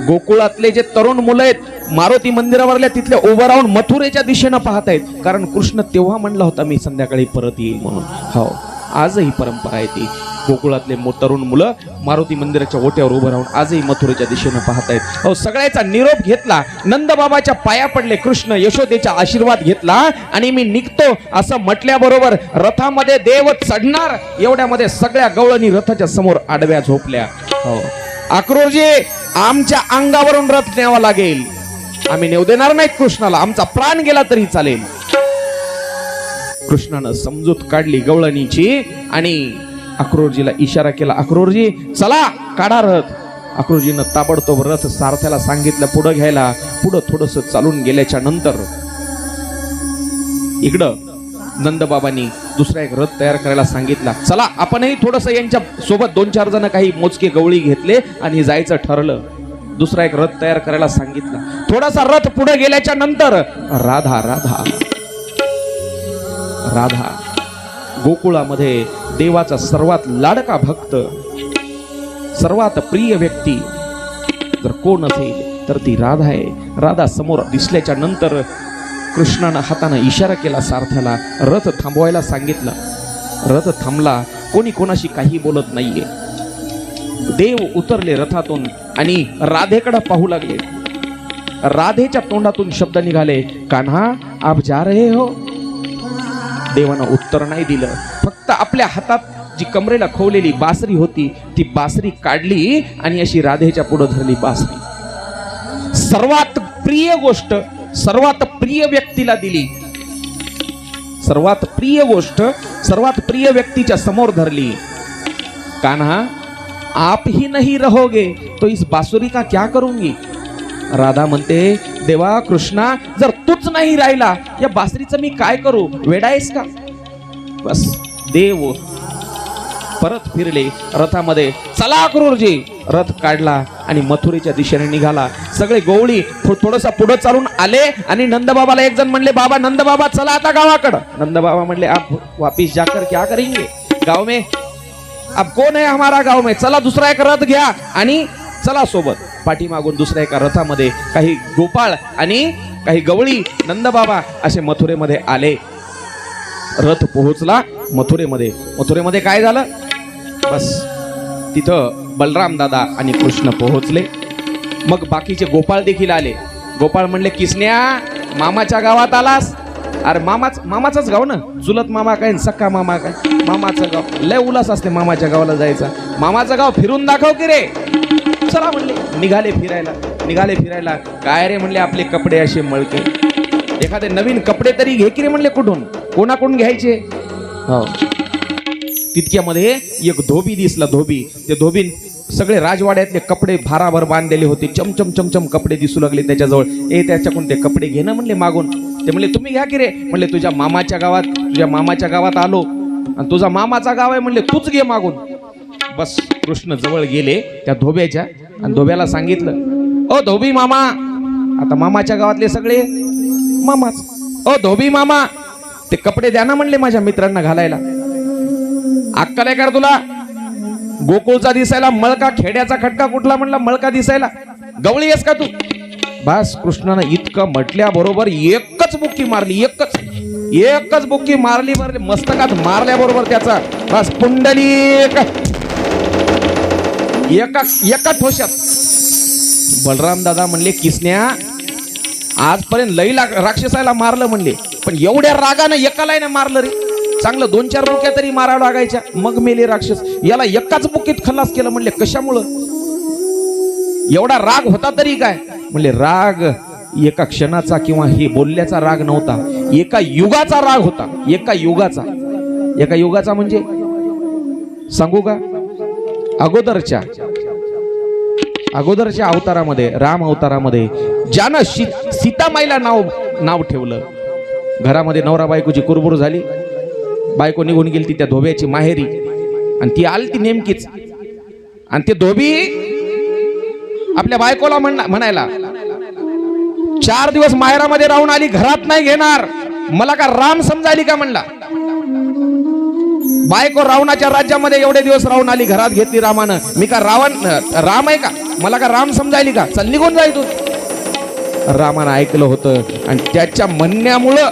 S2: गोकुळातले जे तरुण मुलं आहेत, मारुती मंदिरावरल्या तिथले उभं राहून मथुरेच्या दिशेनं पाहत आहेत, कारण कृष्ण तेव्हा म्हणला होता मी संध्याकाळी परत येईल म्हणून. हो, आजही परंपरा आहे ती. गोकुळातले तरुण मुलं मारुती मंदिराच्या ओट्यावर उभं राहून आजही मथुरेच्या दिशेनं पाहत आहेत. हो, सगळ्याचा निरोप घेतला, नंदबाबाच्या पाया पडले कृष्ण, यशोदेचा आशीर्वाद घेतला आणि मी निघतो असं म्हटल्याबरोबर रथामध्ये देव चढणार एवढ्यामध्ये सगळ्या गवळणी रथाच्या समोर आडव्या झोपल्या. हो, अक्रूरजी आमच्या अंगावरून रथ न्यावा लागेल, आम्ही नेऊ देणार नाहीत कृष्णाला, आमचा प्राण गेला तरी चालेल. कृष्णानं समजूत काढली गवळणीची आणि अक्रूरजीला इशारा केला, अक्रूरजी चला काढा रथ. अक्रूरजीनं ताबडतोब रथ सारथ्याला सांगितलं पुढं घ्यायला. पुढं थोडस चालून गेल्याच्या नंतर इकडं नंदबाबांनी दुसरा एक रथ तयार करायला सांगितला. चला आपणही थोडस यांच्या सोबत 2-4 जण काही मोजके गवळी घेतले आणि जायचं ठरलं. दुसरा एक रथ तयार करायला सांगितला. थोडासा रथ पुढे गेल्याच्या नंतर राधा राधा राधा गोकुळामध्ये देवाचा सर्वात लाडका भक्त, सर्वात प्रिय व्यक्ती जर कोण असेल तर ती राधा आहे. राधा समोर दिसल्याच्या नंतर कृष्णानं हातानं इशारा केला सारथ्याला, रथ थांबवायला सांगितलं. रथ थांबला. कोणी कोणाशी काही बोलत नाहीये. देव उतरले रथातून आणि राधेकडे पाहू लागले. राधेच्या तोंडातून शब्द निघाले, कान्हा आप जा रहे हो. देवानं उत्तर नाही दिलं. फक्त आपल्या हातात जी कमरेला खवलेली बासरी होती ती बासरी काढली आणि अशी राधेच्या पुढे धरली बासरी. सर्वात प्रिय गोष्ट सर्वात प्रिय व्यक्तीला दिली. सर्वात प्रिय गोष्ट सर्वात प्रिय व्यक्तीच्या समोर धरली. कान्हा आप ही नहीं रहोगे तो इस बासुरी का क्या करूंगी. राधा म्हणते, देवा कृष्णा, जर तूच नाही राहिला या बासरीचं मी काय करू, वेडायस का. बस देव परत फिरले रथामध्ये. चला क्रूरजी. रथ काढला आणि मथुरेच्या दिशेने निघाला. सगळे गवळी थोडंसं पुढे चालून आले आणि नंदबाबाला एक जण म्हणले, बाबा नंदबाबा चला आता गावाकडं. नंदबाबा म्हणले, आप वापिस जाकर क्या करेंगे गाव में, अब कौन है हमारा गाव में, चला दुसरा एक रथ घ्या आणि चला सोबत. पाठीमागून दुसऱ्या एका रथामध्ये काही गोपाळ आणि काही गवळी नंदबाबा असे मथुरेमध्ये आले. रथ पोहोचला मथुरेमध्ये. मथुरेमध्ये काय झालं, बस तिथं बलराम दादा आणि कृष्ण पोहोचले. मग बाकीचे गोपाळ देखील आले. गोपाळ म्हणले, किसन्या मामाच्या गावात आलास. अरे मामाचंच गाव ना, चुलत मामा काय सक्का मामा काय, मामाचं गाव. लय उल्हास असते मामाच्या गावाला जायचा. मामाचं गाव फिरून दाखव की रे. चला म्हणले. निघाले फिरायला. काय रे म्हणले, आपले कपडे असे मळके, एखादे नवीन कपडे तरी घे की रे म्हणले. कुठून कोणाकडून घ्यायचे. हो. तितक्यामध्ये एक धोबी दिसला. ते धोबीन सगळे राजवाड्यातले कपडे भाराभर बांधलेले होते. चमचम चमचम कपडे दिसू लागले त्याच्याजवळ. त्याच्याकडून ते कपडे घे ना म्हणले मागून. ते म्हणले, तुम्ही घ्या की रे. म्हणले, तुझ्या मामाच्या गावात आलो आणि तुझा मामाचा गाव आहे म्हणले, तूच घे मागून. बस कृष्ण जवळ गेले त्या धोब्याच्या आणि धोब्याला सांगितलं, ओ धोबी मामा. आता मामाच्या गावातले सगळे मामाच. ओ धोबी मामा, ते कपडे द्या ना म्हणले माझ्या मित्रांना घालायला. अक्कल आहे का तुला, गोकुळचा दिसायला मळका, खेड्याचा खटका कुठला म्हणला मळका दिसायला, गवळी आहेस का तू. बस कृष्णानं इतकं म्हटल्याबरोबर एकच बुक्की मारली. एकच बुक्की मारली. मस्तकात मारल्याबरोबर त्याचा बस पुंडलिक एका ठोशात. बलराम दादा म्हणले, किसन्या आजपर्यंत लई राक्षसाला मारलं म्हणले, पण एवढ्या रागानं एकाला ना मारलं रे. चांगलं 2-4 बुक्या तरी मारावं लागायच्या मग मेले राक्षस. याला एकाच बुक्कीत खल्लास केलं म्हणले. कशामुळं एवढा राग होता तरी काय म्हणले, राग एका क्षणाचा किंवा हे बोलल्याचा राग नव्हता, एका युगाचा राग होता. एका युगाचा म्हणजे सांगू का, अगोदरच्या अवतारामध्ये, राम अवतारामध्ये ज्यानं सीतामाईला नाव ठेवलं. घरामध्ये नवरा बायकोची कुरबुर झाली. बायको निघून गेली ती त्या धोब्याची माहेरी आणि ती आली ती नेमकीच. आणि ते धोबी आपल्या बायकोला म्हणायला, 4 दिवस माहेरामध्ये राहून आली, घरात नाही घेणार, मला का राम समजायली का म्हणला. बायको रावणाच्या राज्यामध्ये एवढे दिवस राहून आली, घरात घेतली रामानं, मी का राम आहे का, मला का राम समजायली का, चल निघून जाय तू. रामानं ऐकलं होतं आणि त्याच्या म्हणण्यामुळं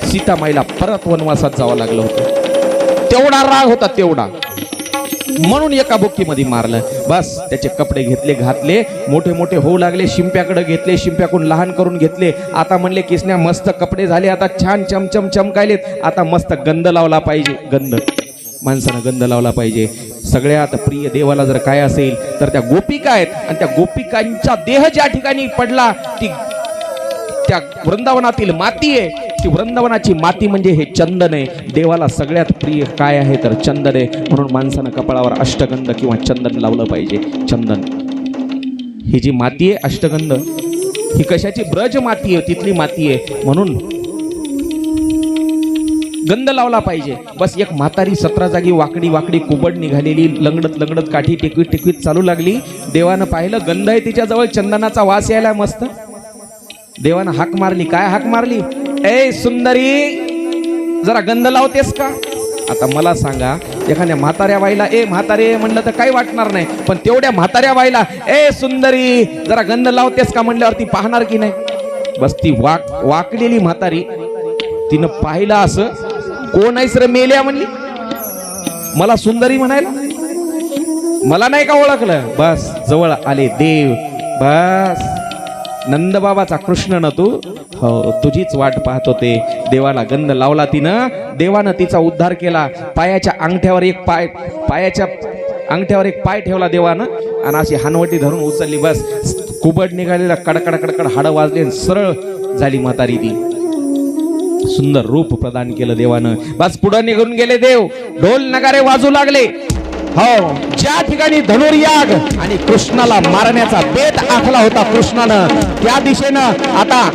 S2: सीतामाईला परत वनवासात जावं लागलं होतं. तेवढा राग होता तेवढा, म्हणून एका बुक्कीमध्ये मारलं. बस त्याचे कपडे घेतले, घातले, मोठे मोठे होऊ लागले. शिंप्याकडे घेतले, शिंप्याकडून लहान करून घेतले. आता म्हणले, किसन्या मस्त कपडे झाले, आता छान चमचम चमकायलेत, आता मस्त गंध लावला पाहिजे. माणसानं गंध लावला पाहिजे. सगळ्यात प्रिय देवाला जर काय असेल तर त्या गोपिका आहेत. आणि त्या गोपिकांचा देह ज्या ठिकाणी पडला ती त्या वृंदावनातील माती आहे. ती वृंदावनाची माती म्हणजे हे चंदन आहे. देवाला सगळ्यात प्रिय काय आहे तर चंदन आहे. म्हणून माणसानं कपाळावर अष्टगंध किंवा चंदन लावलं पाहिजे. चंदन ही जी माती आहे, अष्टगंध ही कशाची, ब्रज माती आहे, तिथली माती आहे. म्हणून गंध लावला पाहिजे. बस एक म्हातारी 17 जागी वाकडी वाकडी कुबड निघालेली लंगडत लंगडत काठी टेकवीत टेकवीत चालू लागली. देवानं पाहिलं गंध आहे तिच्याजवळ, चंदनाचा वास यायला मस्त. देवानं हाक मारली. काय हाक मारली? ए सुंदरी, जरा गंध लावतेस का? आता मला सांगा, एखाद्या म्हाताऱ्या बाईला ए म्हातारे म्हणलं तर काही वाटणार नाही, पण तेवढ्या म्हाताऱ्या बाईला ए सुंदरी जरा गंध लावतेस का म्हणल्यावर ती पाहणार की नाही? बस ती वाकलेली म्हातारी तिनं पाहिलं असं, कोण आहेस रे मेल्या म्हणली, मला सुंदरी म्हणायला, मला नाही का ओळखलं? बस जवळ आले देव. बस नंदबाबाचा कृष्ण ना तू, हो तुझीच वाट पाहत होते. देवाला गंध लावला तिनं, देवानं तिचा उद्धार केला. पायाच्या अंगठ्यावर एक पाय ठेवला देवानं आणि अशी हानवटी धरून उचलली. बस कुबड निघालेला कडकड कडकड हाडं वाजले, सरळ झाली म्हातारी ती. सुंदर रूप प्रदान केलं देवानं. बस पुढे निघून गेले देव. ढोल नगारे वाजू लागले. हो, ज्या ठिकाणी धनुर्याग आणि कृष्णाला मारण्याचा बेत आखला होता कृष्णानं, त्या दिशेनं आता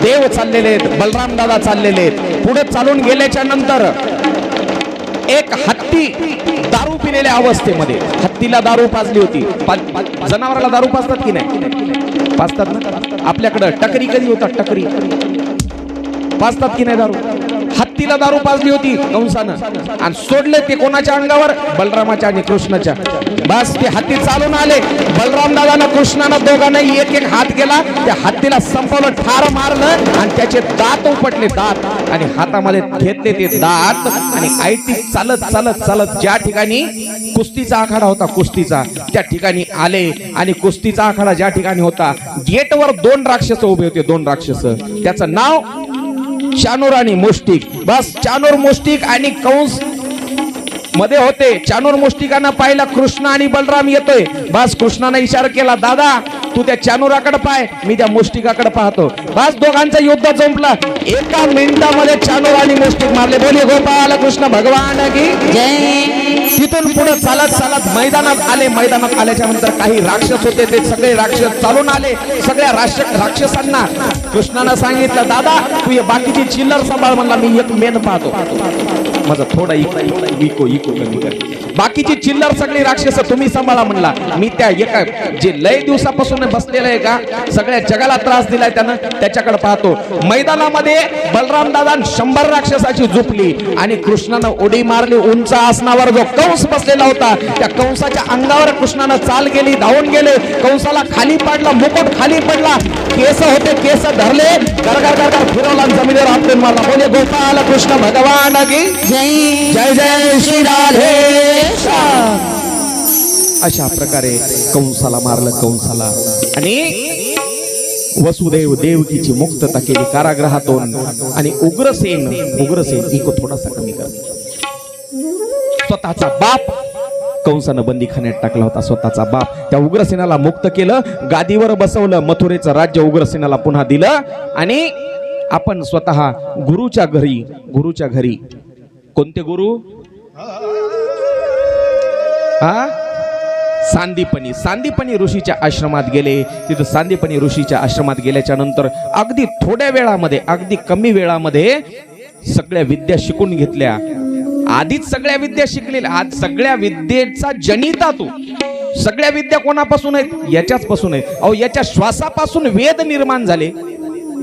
S2: देव चाललेले आहेत, बलराम दादा चाललेले आहेत. पुढे चालून गेल्याच्या नंतर एक हत्ती दारू पिलेल्या अवस्थेमध्ये, हत्तीला दारू पाजली होती. जनावराला दारू पाजतात की नाही? पाजतात ना. आपल्याकडं टकरी कधी होतात? टकरी पाजतात की नाही दारू? हत्तीला दारू पाजली होती कंसानं आणि सोडले ते कोणाच्या अंगावर? बलरामाच्या आणि कृष्णाच्या. बस ते हत्ती चालून आले. बलराम दादानं कृष्णानं दोघांना एक एक हात केला, त्या हत्तीला संपवलं, ठार मारलं आणि त्याचे दात उपटले. दात आणि हातामध्ये घेतले ते दात आणि आयटी चालत चालत चालत ज्या ठिकाणी कुस्तीचा आखाडा होता, कुस्तीचा, त्या ठिकाणी आले. आणि कुस्तीचा आखाडा ज्या ठिकाणी होता, गेटवर 2 राक्षस उभे होते. 2 राक्षस, त्याचं नाव चाणूर आणि मुष्टिक. बस चाणूर मुष्टिक आणि कंस मध्ये होते. चाणूर मुष्टिकांना पाहिला कृष्ण आणि बलराम येतोय. बस कृष्णाने इशारा केला, दादा तू त्या चाणूराकडे पाय, मी त्या मुष्टिकाकडे पाहतो. बस दोघांचं युद्ध संपलं. एका मिनिटामध्ये चाणूर आणि मुष्टिक मारले. बोले गोपाल कृष्ण भगवान की
S1: जय.
S2: तिथून पुढे चालत चालत मैदानात आले. मैदानात आल्याच्या नंतर काही राक्षस होते, ते सगळे राक्षस चालून आले. सगळ्या राक्षसांना कृष्णानं सांगितलं, दादा तू ये बाकीची चिल्लर सांभाळ. म्हणला मी एक मेन पाहतो, माझा थोडा इको कमी कर. बाकीची चिल्लर सगळी राक्षस तुम्ही सांभाळा म्हणला. मी त्या एका जे लय दिवसापासून बसलेलं आहे का, सगळ्या जगाला त्रास दिलाय त्यानं, त्याच्याकडे पाहतो. मैदानामध्ये बलराम दादा 100 राक्षसाची झुपली आणि कृष्णानं उडी मारली. उंच आसनावर जो कंस बसलेला होता, त्या कंसाच्या अंगावर कृष्णानं चाल केली, धावून गेले. कंसाला खाली पाडला, मुकुट खाली पडला, केस होते केस धरले, गरगर गरगर फिरवला, जमिनीवर आपटून मारला. बोले गोपाल कृष्ण भगवान की
S1: जय.
S2: जय जय श्री राधे. अशा प्रकारे कंसाला मारलं, कंसाला. आणि वसुदेव देवकीची मुक्तता केली कारागृहातून. आणि उग्रसेन इको थोडासा कमी कर, स्वतःचा बाप कंसानं बंदीखान्यात टाकला होता. स्वतःचा बाप त्या उग्रसेनाला मुक्त केलं, गादीवर बसवलं, मथुरेचं राज्य उग्रसेनाला पुन्हा दिलं. आणि आपण स्वतः गुरुच्या घरी कोणते गुरु? सांदीपनी ऋषीच्या आश्रमात गेले. तिथं सांदीपनी ऋषीच्या आश्रमात गेल्याच्या नंतर अगदी थोड्या वेळामध्ये, अगदी कमी वेळामध्ये सगळ्या विद्या शिकून घेतल्या. आधीच सगळ्या विद्या शिकलेल्या. आज सगळ्या विद्येचा जनिता तू. सगळ्या विद्या कोणापासून आहेत? याच्याच पासून आहेत. अहो याच्या श्वासापासून वेद निर्माण झाले.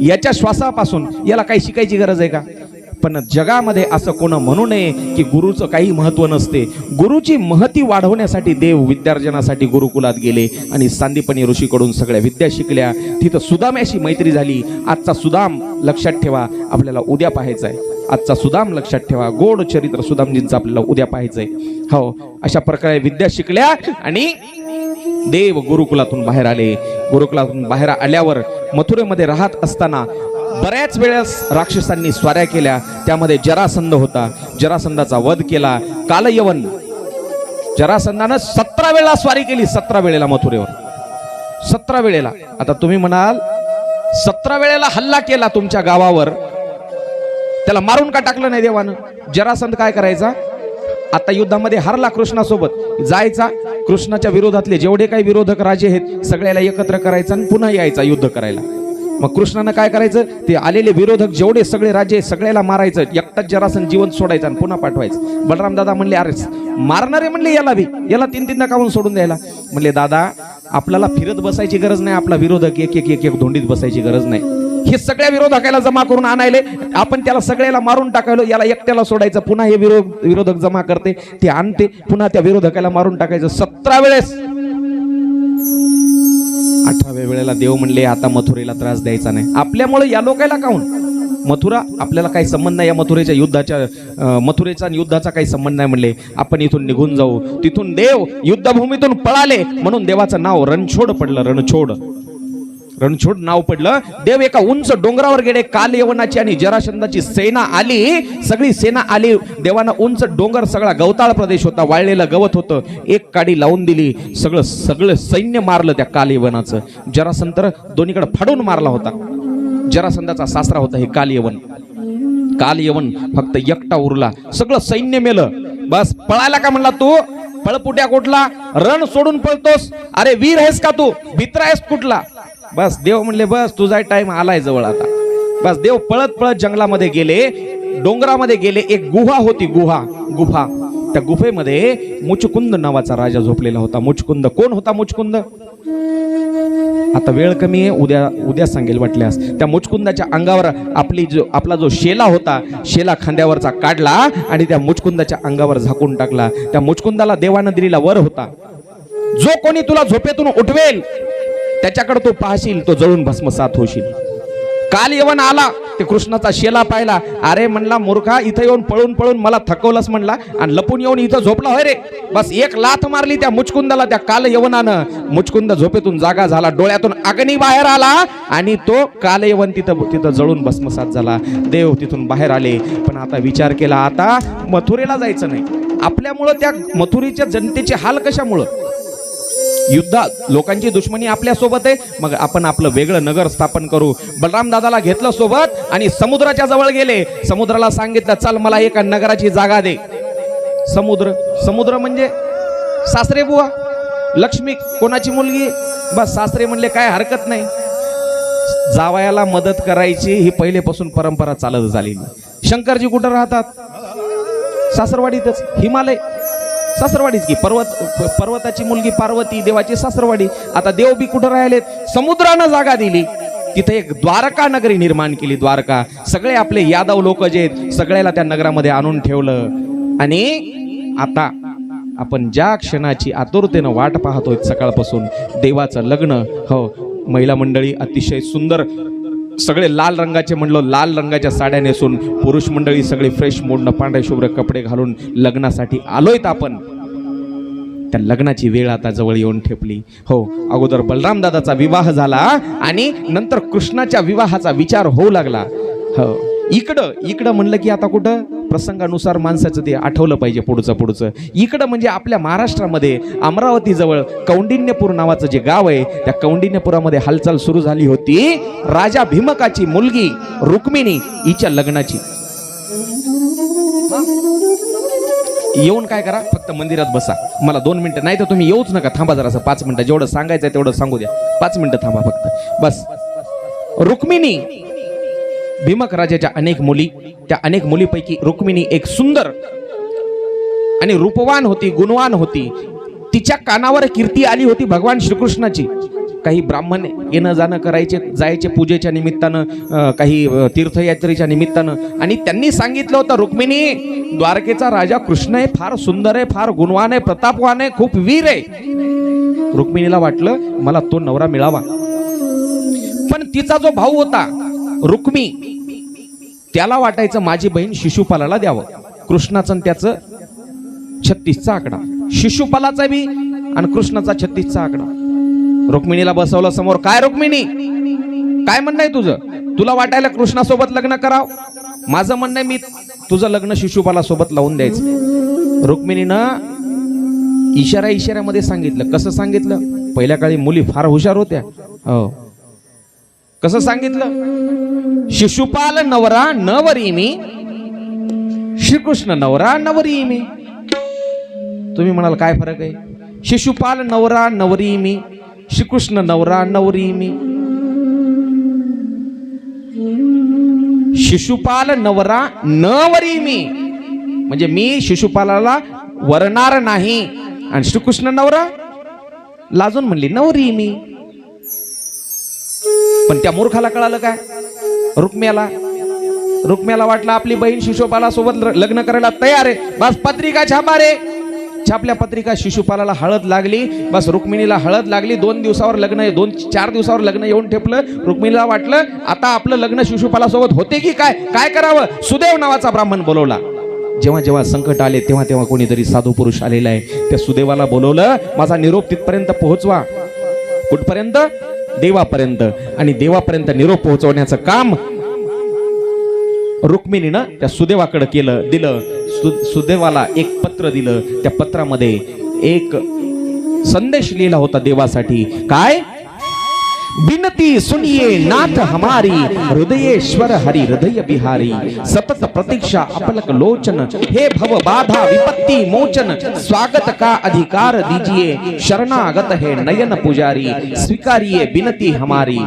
S2: याच्या श्वासापासून. याला काही शिकायची गरज आहे का? पण जगामध्ये असं कोण म्हणू नये की गुरुचं काही महत्व नसते. गुरुची महती वाढवण्यासाठी देव विद्यार्जनासाठी गुरुकुलात गेले आणि सांदीपनी ऋषीकडून सगळ्या विद्या शिकल्या. तिथं सुदाम्याशी मैत्री झाली. आजचा सुदाम लक्षात ठेवा, आपल्याला उद्या पाहायचा आहे. आजचा सुदाम लक्षात ठेवा, गोड चरित्र सुदामजींचं आपल्याला उद्या पाहायचंय. हो, अशा प्रकारे विद्या शिकल्या आणि देव गुरुकुलातून बाहेर आले. गुरुकुलातून बाहेर आल्यावर मथुरेमध्ये राहत असताना बऱ्याच वेळेस राक्षसांनी स्वाऱ्या केल्या. त्यामध्ये जरासंध होता. जरासंधाचा वध केला. कालयवन जरासंधानं 17 वेळा स्वारी केली. 17 वेळेला मथुरेवर, 17 वेळेला. आता तुम्ही म्हणाल 17 वेळेला हल्ला केला तुमच्या गावावर, त्याला मारून का टाकलं नाही देवानं? जरासंध काय करायचा? आता युद्धामध्ये हरला कृष्णासोबत, जायचा कृष्णाच्या विरोधातले जेवढे काही विरोधक राजे आहेत सगळ्याला एकत्र करायचा आणि पुन्हा यायचा युद्ध करायला. मग कृष्णानं काय करायचं, ते आलेले विरोधक जेवढे सगळे राजे सगळ्याला मारायचं, एकटाच जरासन जीवन सोडायचं आणि पुन्हा पाठवायचं. बलराम दादा म्हणले, अरे मारणारे म्हणले याला बी, याला तीन काहून सोडून द्यायला. म्हणले दादा आपल्याला फिरत बसायची गरज नाही, आपला विरोधक एक एक एक एक धोंडीत बसायची गरज नाही. हे सगळ्या विरोधकाला जमा करून आणायले, आपण त्याला सगळ्याला मारून टाकायलो, याला एकट्याला सोडायचं. पुन्हा हे विरोधक जमा करते, ते आणते, पुन्हा त्या विरोधकाला मारून टाकायचं 17 वेळेस. 18व्या वेळेला देव म्हणले आता मथुरेला त्रास द्यायचा नाही. आपल्यामुळे या लोकायला काहून, मथुरा आपल्याला काही संबंध नाही, या मथुरेचा युद्धाचा काही संबंध नाही म्हणले. आपण इथून निघून जाऊ. तिथून देव युद्धभूमीतून पळाले म्हणून देवाचं नाव रणछोड पडलं. रणछोड नाव पडलं. देव एका उंच डोंगरावर गेले. काल यवनाची आणि जरासंधाची सेना आली, सगळी सेना आली. देवानं उंच डोंगर, सगळा गवताळ प्रदेश होता, वाळलेलं गवत होतं, एक काडी लावून दिली. सगळं सैन्य मारलं त्या काल यवनाचं. जरासंध दोन्हीकडे फाडून मारला होता. जरासंधाचा सासरा होता हे काल यवन फक्त एकटा उरला. सगळं सैन्य मेलं. बस पळायला का म्हणला तू, पळपुट्या कुठला, रण सोडून पळतोस, अरे वीर आहेस का तू, भित्रा आहेस कुठला. बस देव म्हणले बस तुझा टाइम आलाय जवळ आता. बस देव पळत पळत जंगलामध्ये गेले, डोंगरामध्ये गेले. एक गुहा होती, गुफा. त्या गुफेमध्ये मुचकुंद नावाचा राजा झोपलेला होता. मुचकुंद कोण होता? मुचकुंद आता वेळ कमी आहे, उद्या सांगेल वाटल्यास. त्या मुचकुंदाच्या अंगावर आपला जो शेला होता, शेला खांद्यावरचा काढला आणि त्या मुचकुंदाच्या अंगावर झाकून टाकला. त्या मुचकुंदाला देवानं दिलेला वर होता, जो कोणी तुला झोपेतून उठवेल त्याच्याकडे तू पाहशील, तो जळून भस्मसात होशील. काल यवन आला, ते कृष्णाचा शेला पाहिला. अरे म्हणला मूर्खा, इथं येऊन पळून मला थकवलंस म्हणला, आणि लपून येऊन इथं झोपला होय रे. बस एक लाथ मारली त्या मुचकुंदाला, त्या काल यवनानं. मुचकुंद झोपेतून जागा झाला, डोळ्यातून अग्नी बाहेर आला आणि तो काल यवन तिथं जळून भस्मसात झाला. देव तिथून बाहेर आले. पण आता विचार केला, आता मथुरेला जायचं नाही. आपल्यामुळं त्या मथुरेच्या जनतेचे हाल कशामुळं? युद्धात लोकांची दुश्मनी आपल्या सोबत आहे, मग आपण आपलं वेगळं नगर स्थापन करू. बलराम दादाला घेतलं सोबत आणि समुद्राच्या जवळ गेले. समुद्राला सांगितलं, चल मला एका नगराची जागा दे. समुद्र म्हणजे सासरे बुवा, लक्ष्मी कोणाची मुलगी. बस सासरे म्हणले काय हरकत नाही. जावयाला मदत करायची ही पहिलेपासून परंपरा चालत झाली. शंकरजी कुठं राहतात? सासरवाडीतच, हिमालय सासरवाडीच की. पर्वताची मुलगी पार्वती देवाची सासरवाडी. आता देव बी कुठं राहिलेत? समुद्रानं जागा दिली. तिथे एक द्वारका नगरी निर्माण केली. द्वारका, सगळे आपले यादव लोक जे आहेत सगळ्याला त्या नगरामध्ये आणून ठेवलं. आणि आता आपण ज्या क्षणाची आतुरतेनं वाट पाहतोय सकाळपासून, देवाचं लग्न. हो, महिला मंडळी अतिशय सुंदर, सगळे लाल रंगाचे म्हणलो, लाल रंगाच्या साड्या नेसून, पुरुष मंडळी सगळे फ्रेश मोडणं पांढरे शुभ्र कपडे घालून लग्नासाठी आलोयत आपण. त्या लग्नाची वेळ आता जवळ येऊन ठेपली. हो, अगोदर बलराम दादाचा विवाह झाला आणि नंतर कृष्णाच्या विवाहाचा विचार होऊ लागला. हो, इकडं म्हणलं की आता कुठं प्रसंगानुसार माणसाचं ते आठवलं पाहिजे पुढचं. इकडं म्हणजे आपल्या महाराष्ट्रामध्ये अमरावती जवळ कौंडिन्यपूर नावाचं जे गाव आहे, त्या कौंडिन्यपुरामध्ये हालचाल सुरू झाली होती. राजा भीमकाची मुलगी रुक्मिणी हिच्या लग्नाची. येऊन काय करा, फक्त मंदिरात बसा. मला 2 मिनिटं, नाही तर तुम्ही येऊच नका, थांबा जरासं 5 मिनिटं. जेवढं सांगायचं तेवढं सांगू द्या. 5 मिनिटं थांबा फक्त बस. रुक्मिणी, भीमक राजाच्या अनेक मुली, त्या अनेक मुलीपैकी रुक्मिणी एक सुंदर आणि रूपवान होती, गुणवान होती. तिच्या कानावर कीर्ती आली होती भगवान श्रीकृष्णाची. काही ब्राह्मण येणं जाणं करायचे, जायचे पूजेच्या निमित्तानं, काही तीर्थयात्रेच्या निमित्तानं. आणि त्यांनी सांगितलं होतं, रुक्मिणी, द्वारकेचा राजा कृष्ण आहे, फार सुंदर आहे, फार गुणवान आहे, प्रतापवान आहे, खूप वीर आहे. रुक्मिणीला वाटलं मला तो नवरा मिळावा. पण तिचा जो भाऊ होता रुक्मी, त्याला वाटायचं माझी बहीण शिशुपालाला द्यावं. कृष्णाचं त्याचं 36चा आकडा, शिशुपालाचा बी आणि कृष्णाचा 36चा आकडा. रुक्मिणीला बसवलं समोर. काय रुक्मिणी, काय म्हणणं आहे तुझं? तुला वाटायला कृष्णासोबत लग्न कराव? माझं म्हणणं आहे मी तुझं लग्न शिशुपाला सोबत लावून द्यायचं. रुक्मिणीनं इशाऱ्यामध्ये सांगितलं. कसं सांगितलं? पहिल्या काळी मुली फार हुशार होत्या. हो, कसं सांगितलं? शिशुपाल नवरा नवरी मी, श्रीकृष्ण नवरा नवरी मी. तुम्ही म्हणाल काय फरक आहे? शिशुपाल नवरा नवरी मी, श्रीकृष्ण नवरा नवरी मी. शिशुपाल नवरा नवरी मी, म्हणजे मी शिशुपालाला वरणार नाही. आणि श्रीकृष्ण नवरा लाजून म्हणली नवरी मी. पण त्या मूर्खाला कळालं काय, रुक्म्याला वाटलं आपली बहीण शिशुपाला सोबत लग्न करायला तयार आहे. बस पत्रिका छापा रे. छापल्या पत्रिका. शिशुपालाला हळद लागली. बस रुक्मिणीला हळद लागली. 2 दिवसावर लग्न, 2-4 दिवसावर लग्न येऊन ठेपलं. रुक्मिणीला वाटलं आता आपलं लग्न शिशुपाला सोबत होते की काय करावं. सुदेव नावाचा ब्राह्मण बोलवला. जेव्हा जेव्हा संकट आले तेव्हा तेव्हा कोणीतरी साधू पुरुष आलेला आहे. त्या सुदेवाला बोलवलं, माझा निरोप तिथपर्यंत पोहोचवा. कुठपर्यंत? देवापर्यंत. आणि देवापर्यंत निरोप पोहोचवण्याचं काम रुक्मिणीनं त्या सुदेवाकडे दिलं. सुदेवाला एक पत्र दिलं. त्या पत्रामध्ये एक संदेश लिहिला होता देवासाठी. काय? बिनती सुनिए नाथ हमारी, हृदयेश्वर हरि हृदय बिहारी. सतत प्रतीक्षा अपलक लोचन, हे भव बाधा विपत्ति मोचन. स्वागत का अधिकार दीजिए, शरणागत है नयन पुजारी. स्वीकारिये बिनती हमारी,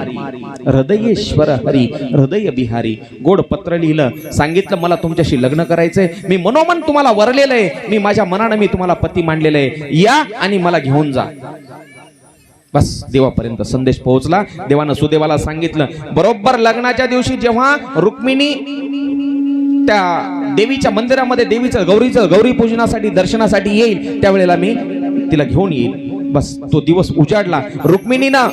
S2: हृदयेश्वर हरि हृदय बिहारी. गोड पत्र लिहिलं. सांगितलं मला तुमच्याशी लग्न करायचंय. मी मनोमन तुम्हाला वरलेलं आहे. मी माझ्या मनानं मी तुम्हाला पती मांडलेलं आहे. या आणि मला घेऊन जा. बस देवापर्यंत संदेश पोहोचला. देवानं सुदेवाला सांगितलं. बरोबर लग्नाच्या दिवशी जेव्हा रुक्मिणी त्या देवीच्या मंदिरामध्ये देवीचं गौरी पूजनासाठी दर्शनासाठी येईल त्यावेळेला मी तिला घेऊन येईल. बस तो दिवस उजाडला. रुक्मिणीनं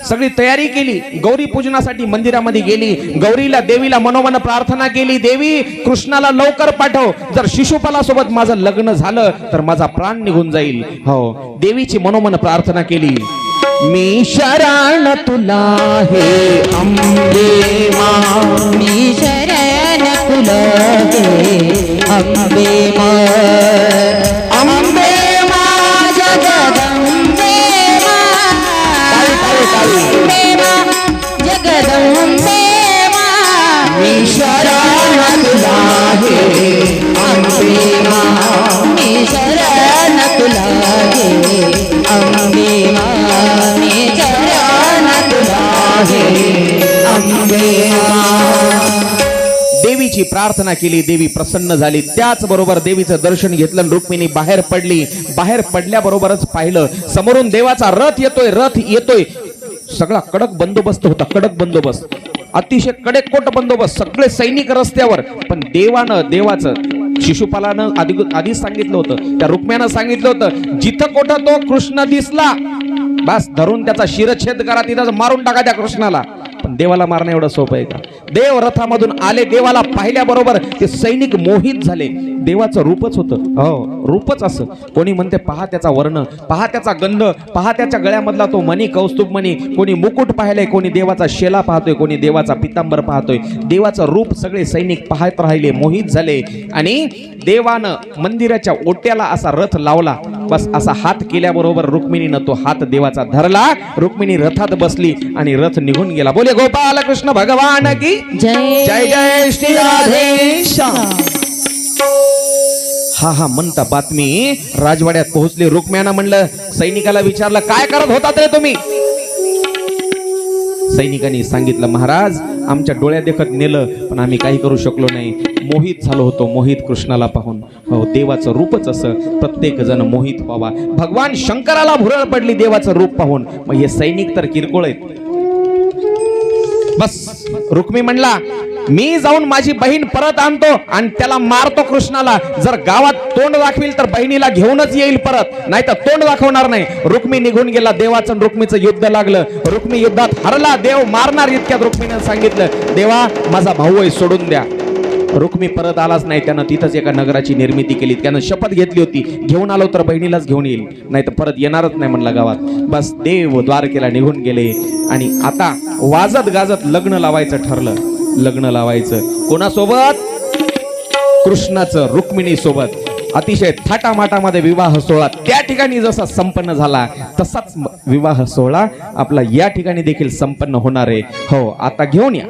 S2: सगळी तयारी केली. गौरी पूजनासाठी मंदिरामध्ये गेली. गौरीला देवीला मनोमन प्रार्थना केली. देवी कृष्णाला लवकर पाठव. जर शिशुपाला सोबत माझं लग्न झालं तर माझा प्राण निघून जाईल. हो, देवीची मनोमन प्रार्थना केली.
S3: मी शरण तुला हे अंबे मा,
S1: मी शरण तुला हे अंबे मा.
S3: अंबे मा
S1: जगदंबे मा, अंबे मा जगदंबे मा.
S3: मी शरण तुला हे अंबे मा,
S1: मी शरण तुला हे अंबे मा. मी शरण तुला हे अंबे मा.
S2: देवीची प्रार्थना केली. देवी प्रसन्न झाली. त्याचबरोबर देवीचं दर्शन घेतलं. रुक्मिणी बाहेर पडली. बाहेर पडल्याबरोबरच पाहिलं समोरून देवाचा रथ येतोय. सगळा कडक बंदोबस्त होता. कडक बंदोबस्त, अतिशय कडेकोट बंदोबस्त, सगळे सैनिक रस्त्यावर. पण देवाचं शिशुपालानं आधीच सांगितलं होतं, त्या रुक्म्यानं सांगितलं होतं, जिथं कोठं तो कृष्ण दिसला बस धरून त्याचा शिरच्छेद करा, तिथं मारून टाका त्या कृष्णाला. पण देवाला मारणं एवढं सोपं आहे का? देव रथामधून आले. देवाला पाहिल्याबरोबर ते सैनिक मोहित झाले. देवाचं रूपच होतं. हो, रूपच असं. कोणी म्हणते पहा त्याचा वर्ण, पहा त्याचा गंध, पहा त्याच्या गळ्यामधला तो मणी, कौस्तुभ मणी. कोणी मुकुट पाहिलंय, कोणी देवाचा शेला पाहतोय, कोणी देवाचा पितांबर पाहतोय. देवाचं रूप सगळे सैनिक पाहत राहिले, मोहित झाले. आणि देवानं मंदिराच्या ओट्याला असा रथ लावला. बस असा हात केल्याबरोबर रुक्मिणीनं तो हात देवाचा धरला. रुक्मिणी रथात बसली आणि रथ निघून गेला. बोले गोपाल कृष्ण भगवान की
S1: जय
S2: जय जय श्री राधेश्याम. हा म्हणता बातमी राजवाड्यात पोहोचली. रुक्म्यानं म्हणलं, सैनिकाला विचारलं, काय करत होतात रे तुम्ही? सैनिकांनी सांगितलं, महाराज आमच्या डोळ्या देखत नेलं पण आम्ही काही करू शकलो नाही. मोहित झालो होतो, मोहित कृष्णाला पाहून. हो, देवाचं रूपच असं, प्रत्येक जण मोहित व्हावा. भगवान शंकराला भुरळ पडली देवाचं रूप पाहून. मग हे सैनिक तर किरकोळ आहेत. बस रुक्मी म्हणला, मी जाऊन माझी बहीण परत आणतो आणि त्याला मारतो कृष्णाला. जर गावात तोंड दाखवील तर बहिणीला घेऊनच येईल परत, नाही तर तोंड दाखवणार नाही. रुक्मी निघून गेला. देवाचं आणि रुक्मीचं युद्ध लागलं. रुक्मी युद्धात हरला. देव मारणार इतक्यात रुक्मीने सांगितलं, देवा माझा भाऊ आहे, सोडून द्या. रुक्मी परत आलाच नाही. त्यानं तिथंच एका नगराची निर्मिती केली. त्यानं शपथ घेतली होती, घेऊन आलो तर बहिणीलाच घेऊन येईल, नाही तर परत येणारच नाही म्हणला गावात. बस देव द्वारकेला निघून गेले. आणि आता वाजत गाजत लग्न लावायचं ठरलं. लग्न लावायचं कोणासोबत? कृष्णाचं रुक्मिणी सोबत. अतिशय थाटामाटामध्ये विवाह सोहळा त्या ठिकाणी जसा संपन्न झाला तसाच विवाह सोहळा आपला या ठिकाणी देखील संपन्न होणार आहे. हो, आता घेऊन या.